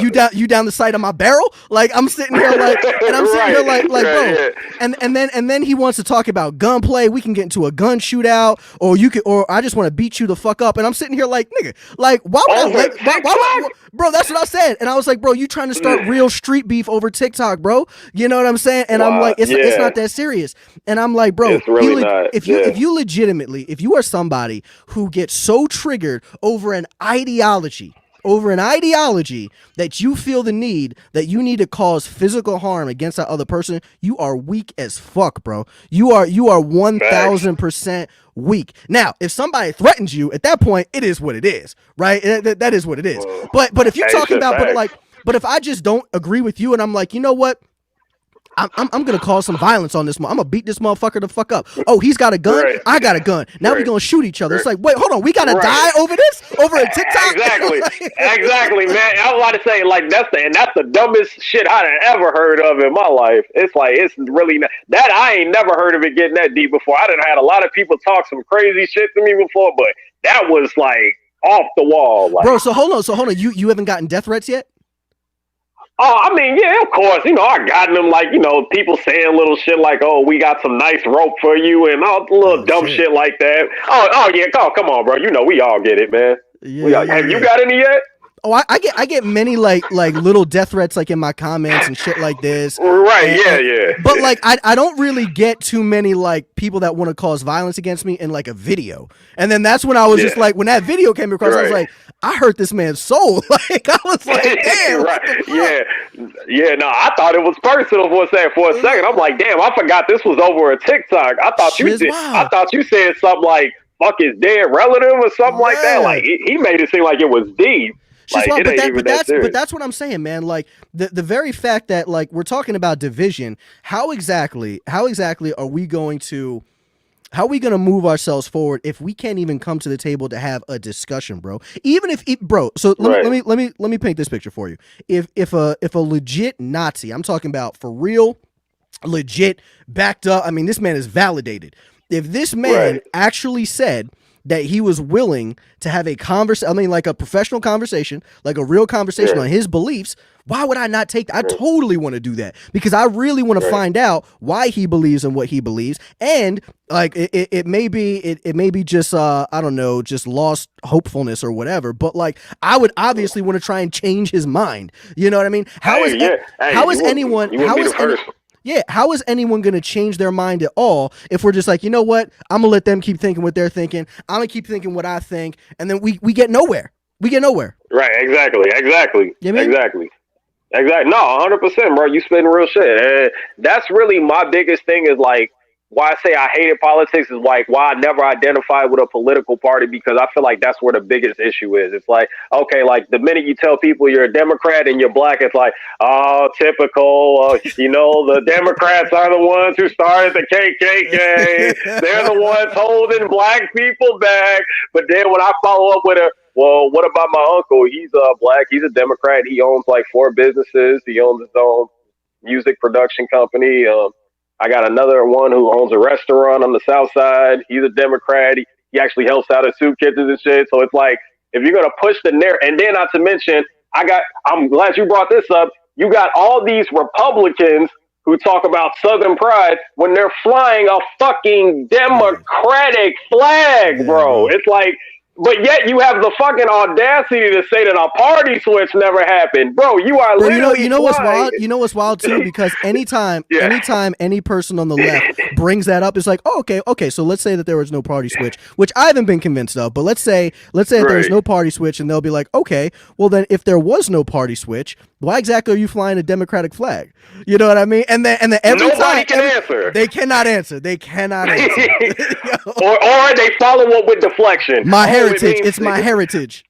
you down the site of my barrel?" Like I'm sitting here like, and I'm sitting here like, bro, and then he wants to talk about gunplay. We can get into a gun shootout, or I just want to beat you the fuck up, and I'm sitting here like, nigga, like why would bro? That's what I said, and I was like, bro, you trying to start real street beef over TikTok, bro? You know what I'm saying? And I'm like, it's not that serious, and I'm like, bro, really if you legitimately, if you are somebody who gets so triggered over an ideology that you feel the need that you need to cause physical harm against that other person, you are weak as fuck, bro. You are 1000% weak. Now, if somebody threatens you at that point, it is what it is, right? That is what it is. But if you're talking about, but if I just don't agree with you and I'm like, you know what? I'm gonna cause some violence on this. I'm gonna beat this motherfucker the fuck up. Oh, he's got a gun. I got a gun. Now we're gonna shoot each other. It's like, wait, hold on. We gotta die over this? Over a TikTok? Exactly, man. I was about to say, like, that's the dumbest shit I've ever heard of in my life. It's like, it's really not, that I ain't never heard of it getting that deep before. I done had a lot of people talk some crazy shit to me before, but that was like off the wall. Like, bro, so hold on. You haven't gotten death threats yet? Oh, I mean, yeah, of course. You know, I got them, like, you know, people saying little shit like, oh, we got some nice rope for you and all little dumb shit like that. Oh, yeah, come on, bro. You know, we all get it, man. Have you got any yet? Oh, I get many like little death threats like in my comments and shit like this. Right, yeah. But like I don't really get too many like people that want to cause violence against me in like a video. And then that's when I was just like, when that video came across, I was like, I hurt this man's soul. Like I was like, damn. Yeah. No, I thought it was personal for a second. I'm like, damn, I forgot this was over a TikTok. I thought you said something like fuck his dead relative or something like that. Like he made it seem like it was deep. Like, but that's what I'm saying, man. Like the very fact that like we're talking about division, how exactly are we going to move ourselves forward if we can't even come to the table to have a discussion, bro? Even if bro, so let me paint this picture for you. If a legit Nazi, I'm talking about for real, legit, backed up, I mean this man is validated. If this man actually said that he was willing to have a conversation, I mean, like a professional conversation, like a real conversation on his beliefs, why would I not take that? I totally want to do that because I really want to find out why he believes in what he believes. And like, it may be just, I don't know, just lost hopefulness or whatever. But like, I would obviously want to try and change his mind. You know what I mean? How is anyone going to change their mind at all if we're just like, you know what? I'm going to let them keep thinking what they're thinking. I'm going to keep thinking what I think. And then we get nowhere. We get nowhere. Right. Exactly. You know what I mean? Exactly. Exactly. No, 100%, bro. You spitting real shit. And that's really my biggest thing is like why I say I hated politics is like why I never identified with a political party because I feel like that's where the biggest issue is. It's like, okay, like the minute you tell people you're a Democrat and you're black, it's like, oh, typical. The Democrats are the ones who started the KKK. They're the ones holding black people back. But then when I follow up with a, well, what about my uncle? He's black. He's a Democrat. He owns like 4 businesses. He owns his own music production company. I got another one who owns a restaurant on the South Side. He's a Democrat. He actually helps out at soup kitchens and shit. So it's like if you're gonna push the narrative, and then not to mention, I'm glad you brought this up. You got all these Republicans who talk about Southern pride when they're flying a fucking Democratic flag, bro. It's like. But yet you have the fucking audacity to say that a party switch never happened, bro. You are literally. You know what's wild? You know what's wild too? Because anytime any person on the left brings that up, it's like, oh, okay. So let's say that there was no party switch, which I haven't been convinced of. But let's say that there was no party switch, and they'll be like, okay, well then if there was no party switch, why exactly are you flying a Democratic flag? You know what I mean? And then every nobody time can answer. They cannot answer. or they follow up with deflection. My heritage. It's my heritage.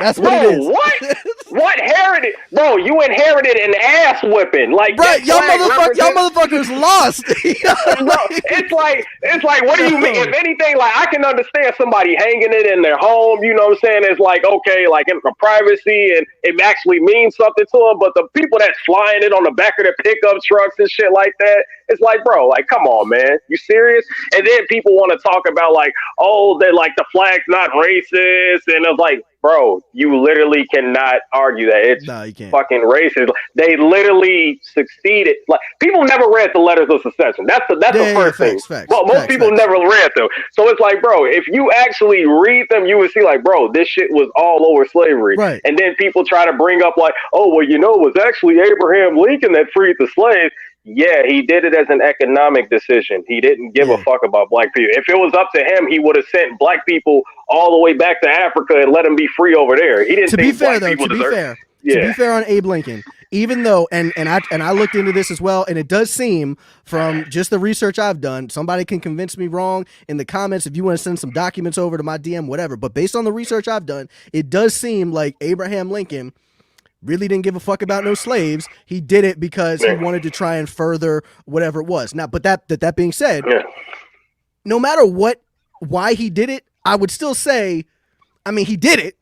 That's what it is. What? What heritage? Bro, you inherited an ass whipping. Like, bro, y'all motherfuckers lost. Bro, it's like, what do you mean? If anything, like, I can understand somebody hanging it in their home. You know what I'm saying? It's like, okay, like in privacy, and it actually means something to them. But the people that's flying it on the back of their pickup trucks and shit like that, it's like, bro, like, come on, man, you serious? And then people want to talk about like, oh, that like the flag's not racist, and it's like, bro, you literally cannot argue that it's fucking racist. They literally succeeded. Like people never read the letters of secession. That's the first thing. Well, most people never read them. So it's like, bro, if you actually read them, you would see like, bro, this shit was all over slavery. Right. And then people try to bring up like, oh, well, it was actually Abraham Lincoln that freed the slaves. Yeah, he did it as an economic decision. He didn't give a fuck about black people. If it was up to him, he would have sent black people all the way back to Africa and let them be free over there. He didn't. To be fair, to be fair on Abe Lincoln, even though, and I looked into this as well, and it does seem from just the research I've done, somebody can convince me wrong in the comments if you want to send some documents over to my DM, whatever. But based on the research I've done, it does seem like Abraham Lincoln really didn't give a fuck about no slaves. He did it because he wanted to try and further whatever it was. Now, but that being said, no matter why he did it, I would still say, I mean, he did it.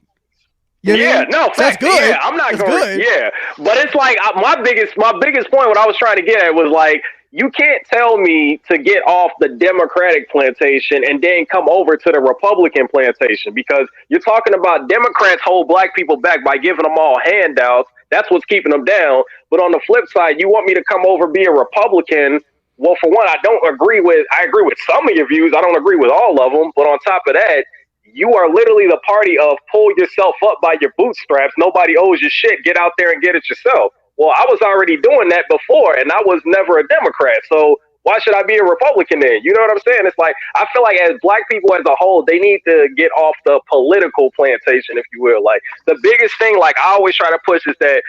You know no, that's good. Yeah, I'm not going. Yeah, but it's like my biggest point. What I was trying to get at was like, you can't tell me to get off the Democratic plantation and then come over to the Republican plantation because you're talking about Democrats hold black people back by giving them all handouts. That's what's keeping them down. But on the flip side, you want me to come over, be a Republican. Well, for one, I agree with some of your views. I don't agree with all of them. But on top of that, you are literally the party of pull yourself up by your bootstraps. Nobody owes you shit. Get out there and get it yourself. Well, I was already doing that before, and I was never a Democrat. So why should I be a Republican then? You know what I'm saying? It's like, I feel like as black people as a whole, they need to get off the political plantation, if you will. Like, the biggest thing, like, I always try to push is that,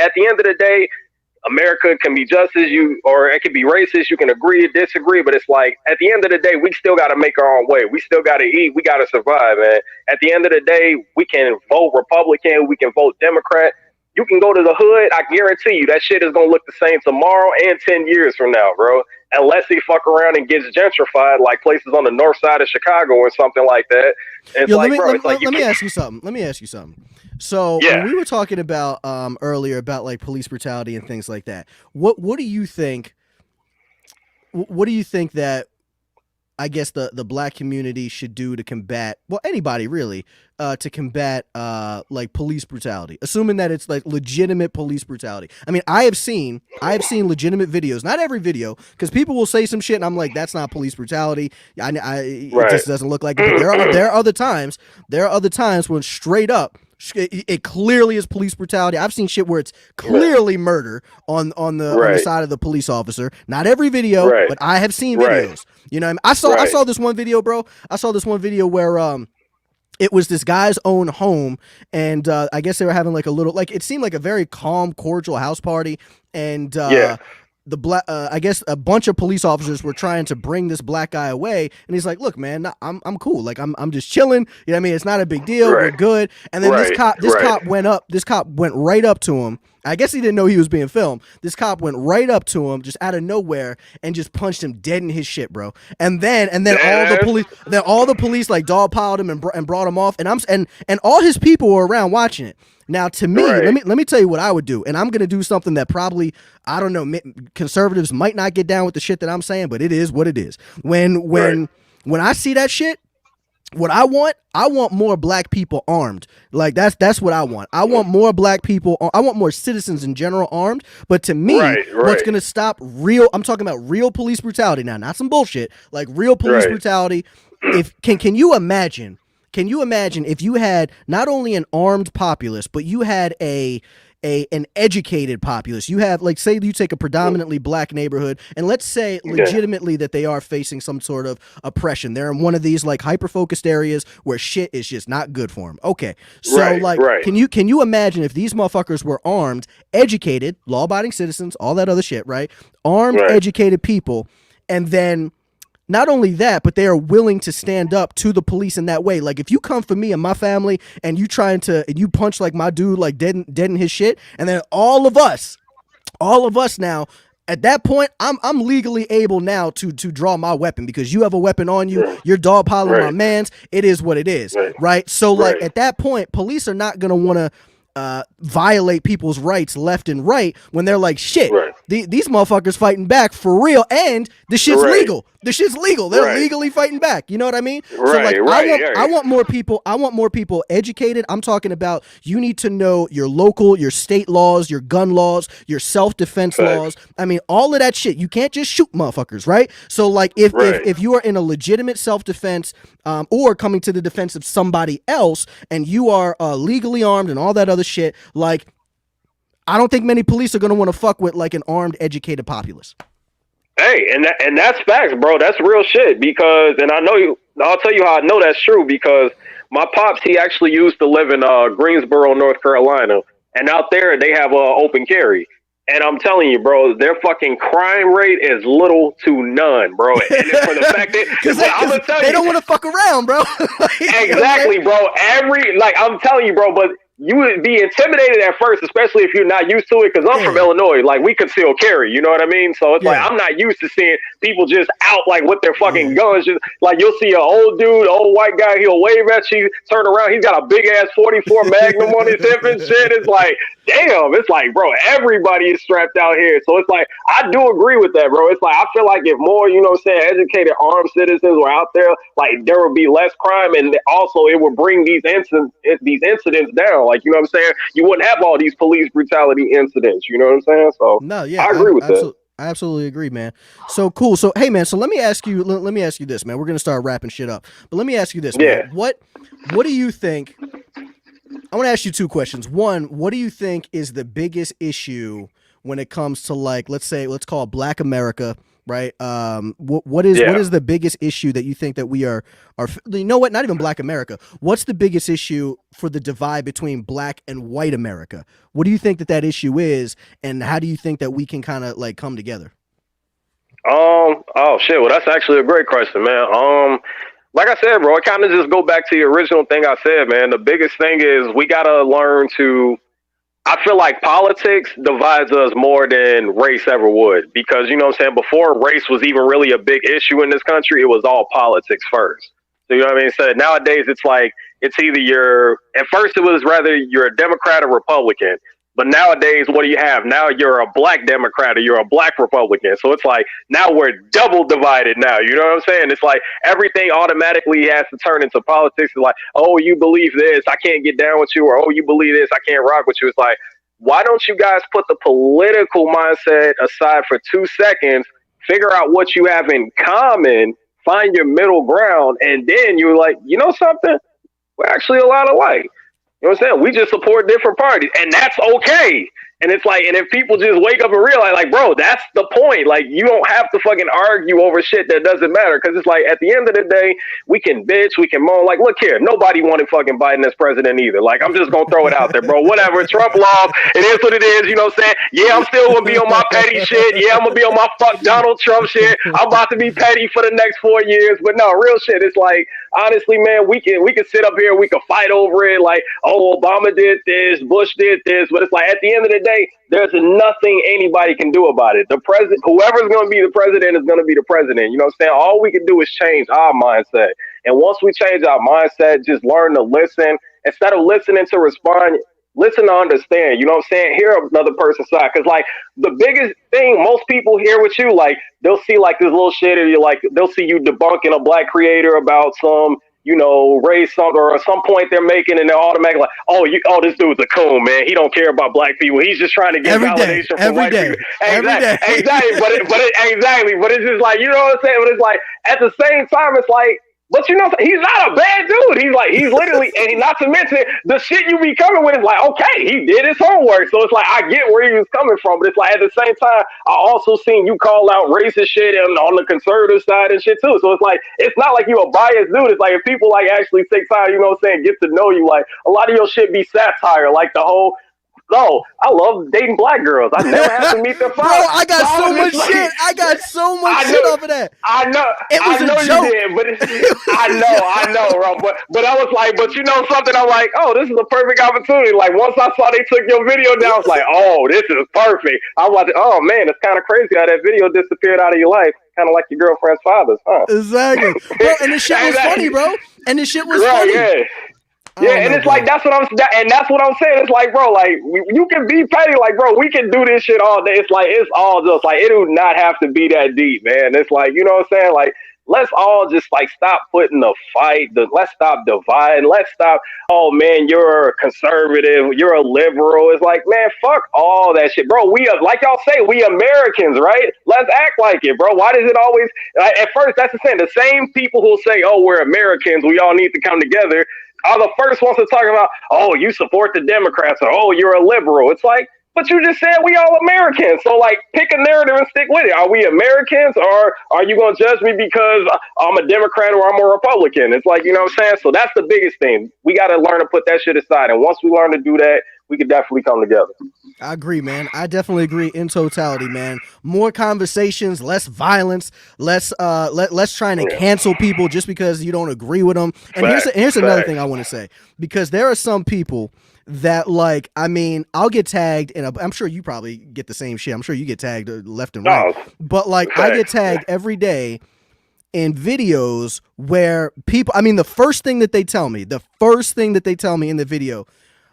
at the end of the day, America can be just as or it can be racist. You can agree or disagree, but it's like, at the end of the day, we still got to make our own way. We still got to eat. We got to survive, man. At the end of the day, we can vote Republican. We can vote Democrat. You can go to the hood. I guarantee you that shit is going to look the same tomorrow and 10 years from now, bro. Unless he fuck around and gets gentrified like places on the north side of Chicago or something like that. It's let me ask you something. So when we were talking about earlier about like police brutality and things like that, what do you think? What do you think that I guess the black community should do to combat, well, anybody really, to combat like police brutality, assuming that it's like legitimate police brutality? I mean, I have seen legitimate videos, not every video, because people will say some shit and I'm like, that's not police brutality. It just doesn't look like it. But there are other times when straight up it clearly is police brutality. I've seen shit where it's clearly murder on the side of the police officer. Not every video, but I have seen videos. You know what I mean? I saw this one video, bro. I saw this one video where it was this guy's own home, and I guess they were having like a little, like, it seemed like a very calm, cordial house party, and the black, I guess a bunch of police officers were trying to bring this black guy away, and he's like, "Look, man, I'm cool. Like, I'm just chilling. You know what I mean? It's not a big deal. We're good." And then this cop went right up to him. I guess he didn't know he was being filmed. This cop went right up to him, just out of nowhere, and just punched him dead in his shit, bro. And then all the police like dogpiled him and brought him off. And all his people were around watching it. Now, to me, let me tell you what I would do, and I'm gonna do something that probably, I don't know, conservatives might not get down with the shit that I'm saying, but it is what it is. When I see that shit, what I want more black people armed. Like, that's what I want. I want more black people. I want more citizens in general armed. But to me, what's gonna stop I'm talking about real police brutality now, not some bullshit. Like real police brutality. Can you imagine? Can you imagine if you had not only an armed populace, but you had an educated populace? You have, like, say you take a predominantly black neighborhood, and let's say legitimately that they are facing some sort of oppression. They're in one of these like hyper-focused areas where shit is just not good for them. Okay, so can you imagine if these motherfuckers were armed, educated, law-abiding citizens, all that other shit, right? Armed, educated people, and then not only that, but they are willing to stand up to the police in that way. Like, if you come for me and my family and you punch like my dude like dead in his shit, and then all of us now, at that point, I'm legally able now to draw my weapon because you have a weapon on you. You're dogpiling my mans. It is what it is, right? So like at that point, police are not gonna want to violate people's rights left and right when they're like, shit, these motherfuckers fighting back for real, and the shit's legal. The shit's legal. They're legally fighting back. You know what I mean? So like, I want more people. I want more people educated. I'm talking about, you need to know your local, your state laws, your gun laws, your self-defense laws. I mean, all of that shit. You can't just shoot motherfuckers, right? So like, if you are in a legitimate self-defense, or coming to the defense of somebody else, and you are legally armed and all that other shit, like, I don't think many police are going to want to fuck with like an armed, educated populace. Hey, and that's facts, bro. That's real shit. Because, and I'll tell you how I know that's true, because my pops, he actually used to live in Greensboro, North Carolina, and out there they have open carry. And I'm telling you, bro, their fucking crime rate is little to none, bro. And it's for the fact that they don't want to fuck around, bro. Exactly, bro. I'm telling you, bro, but you would be intimidated at first, especially if you're not used to it, because I'm from Illinois. Like, we conceal carry, you know what I mean? So it's like, I'm not used to seeing people just out, like, with their fucking guns. Just, like, you'll see an old white guy, he'll wave at you, turn around, he's got a big-ass 44 Magnum on his hip and shit. It's like, damn, it's like, bro, everybody is strapped out here. So it's like, I do agree with that, bro. It's like, I feel like if more, you know what I'm saying, educated armed citizens were out there, like, there would be less crime, and also it would bring these incidents down. Like, you know what I'm saying? You wouldn't have all these police brutality incidents. You know what I'm saying? So no, yeah, I agree with that. I absolutely agree, man. So cool. So hey, man. So let me ask you this, man. We're gonna start wrapping shit up, but let me ask you this, man. What do you think? I want to ask you two questions. One, what do you think is the biggest issue when it comes to, like, let's call it Black America, right? What is the biggest issue that you think that we are, you know what, not even Black America. What's the biggest issue for the divide between Black and white America? What do you think that issue is, and how do you think that we can kind of like come together? Oh shit. Well, that's actually a great question, man. Like I said, bro, I kind of just go back to the original thing I said, man. The biggest thing is we got to learn to, I feel like politics divides us more than race ever would, because, you know what I'm saying, before race was even really a big issue in this country, it was all politics first. So, you know what I mean? So nowadays it's like, it's either at first it was rather you're a Democrat or Republican. But nowadays, what do you have? Now you're a Black Democrat or you're a Black Republican. So it's like, now we're double divided now. You know what I'm saying? It's like everything automatically has to turn into politics. It's like, oh, you believe this, I can't get down with you. Or, oh, you believe this, I can't rock with you. It's like, why don't you guys put the political mindset aside for 2 seconds, figure out what you have in common, find your middle ground, and then you're like, you know something? We're actually a lot alike. You know what I'm saying? We just support different parties, and that's okay. And it's like, and if people just wake up and realize, like, bro, that's the point. Like, you don't have to fucking argue over shit that doesn't matter. Cause it's like, at the end of the day, we can bitch, we can moan. Like, look here, nobody wanted fucking Biden as president either. Like, I'm just gonna throw it out there, bro. Whatever, Trump lost. It is what it is. You know what I'm saying? Yeah, I'm still gonna be on my petty shit. Yeah, I'm gonna be on my fuck Donald Trump shit. I'm about to be petty for the next 4 years. But no, real shit. It's like, honestly, man, we can sit up here, we can fight over it. Like, oh, Obama did this, Bush did this. But it's like, at the end of the day, there's nothing anybody can do about it. The president, whoever's going to be the president, is going to be the president. You know what I'm saying? All we can do is change our mindset. And once we change our mindset, just learn to listen instead of listening to respond. Listen to understand. You know what I'm saying? Hear another person's side. Because like the biggest thing, most people hear with you, like they'll see like this little shit, or you like they'll see you debunking a black creator about some, you know, race something, or at some point they're making, and they're automatically like, oh, this dude's a coon, man. He don't care about black people. He's just trying to get validation from white people. Exactly. But it's just like, you know what I'm saying? But it's like, at the same time, it's like, but you know, he's not a bad dude. He's literally, and not to mention the shit you be coming with is like, okay, he did his homework. So it's like, I get where he was coming from, but it's like, at the same time, I also seen you call out racist shit and on the conservative side and shit too. So it's like, it's not like you a biased dude. It's like, if people like actually take time, you know what I'm saying, get to know you, like a lot of your shit be satire, like the whole, no, I love dating black girls. I never have to meet their father. Bro, I got so much shit. I got so much shit off of that. I know. It was a joke. You did, but I know, bro. But I was like, but you know something? I'm like, oh, this is a perfect opportunity. Like once I saw they took your video down, I was like, oh, this is perfect. I was like, oh man, it's kind of crazy how that video disappeared out of your life. Kind of like your girlfriend's father's, huh? Exactly. Bro, and the shit was funny, bro. And the shit was funny. Yeah. Yeah, and it's like that's what I'm saying. It's like, bro, like you can be petty, like, bro, we can do this shit all day. It's like it's all just like it do not have to be that deep, man. It's like, you know what I'm saying? Like, let's all just like stop putting the fight. Let's stop dividing. Let's stop. Oh man, you're a conservative. You're a liberal. It's like, man, fuck all that shit, bro. We like y'all say, we Americans, right? Let's act like it, bro. Why does it always? At first, that's the thing. The same people who say, oh, we're Americans. We all need to come together. Are the first ones to talk about, oh, you support the Democrats, or oh, you're a liberal. It's like, but you just said we all Americans. So, like, pick a narrative and stick with it. Are we Americans, or are you going to judge me because I'm a Democrat or I'm a Republican? It's like, you know what I'm saying? So that's the biggest thing. We got to learn to put that shit aside. And once we learn to do that, we could definitely come together. I agree, man. I definitely agree in totality, man. More conversations, less violence, less trying to cancel people just because you don't agree with them. And here's another thing I want to say, because there are some people that, like, I mean, I'll get tagged, and I'm sure you probably get the same shit. I'm sure you get tagged left and right. But like, I get tagged every day in videos where people, I mean, the first thing that they tell me in the video,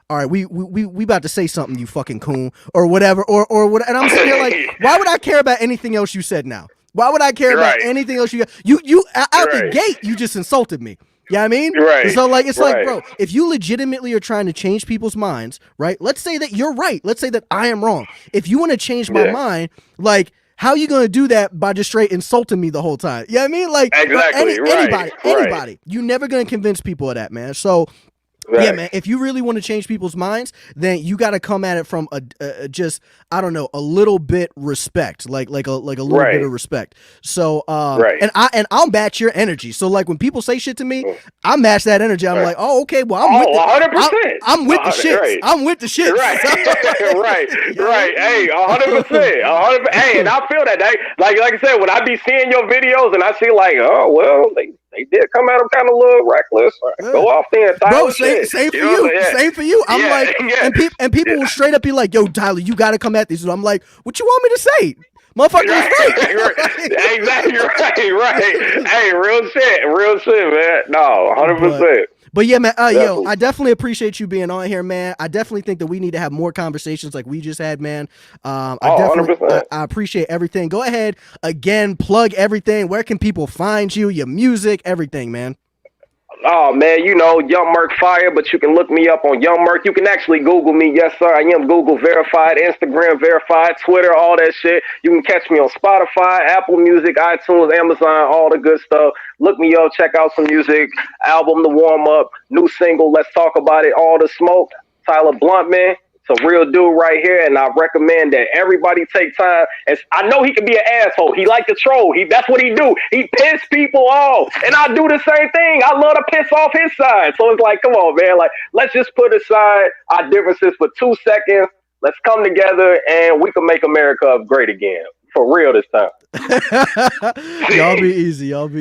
all right, we about to say something, you fucking coon, or whatever, or what, and I'm sitting there like, why would I care about anything else you said now? Why would I care about anything else you out the gate? You just insulted me. You know what I mean? Right. So like, it's like, bro, if you legitimately are trying to change people's minds, right? Let's say that you're right. Let's say that I am wrong. If you want to change my mind, like, how are you going to do that by just straight insulting me the whole time? You know what I mean? Like, anybody. You're never going to convince people of that, man. So, yeah, man, if you really want to change people's minds, then you got to come at it from just, I don't know, a little bit respect, like a little bit of respect. So, and I'll match your energy. So like when people say shit to me, I match that energy. I'm like, oh, okay, well, I'm with 100%. I'm with the shits. I'm with the shits. Right. Right. Hey, 100%. Hey, and I feel that. Like I said, when I be seeing your videos and I see like, oh, well, they did come at him kind of a little reckless. Go off there, Tyler. Bro, same for you. Same for you. I'm like, and people will straight up be like, yo, Tyler, you got to come at these. So I'm like, what you want me to say? Motherfucker, right. Exactly right. Hey, real shit, man. No, 100%. But yeah, man, yo, I definitely appreciate you being on here, man. I definitely think that we need to have more conversations like we just had, man. I appreciate everything. Go ahead, again, plug everything. Where can people find you, your music, everything, man? Oh, man, you know, YoungMercFire, but you can look me up on YoungMerc. You can actually Google me. Yes, sir. I am Google verified, Instagram verified, Twitter, all that shit. You can catch me on Spotify, Apple Music, iTunes, Amazon, all the good stuff. Look me up. Check out some music. Album, The Warm Up. New single, Let's Talk About It. All the Smoke. Tyler Bluntman. a real dude right here, and I recommend that everybody take time. And I know he can be an asshole. He like to troll. That's what he do. He piss people off, and I do the same thing. I love to piss off his side. So it's like, come on, man. Like, let's just put aside our differences for 2 seconds. Let's come together, and we can make America great again. For real this time. Y'all be easy. Y'all be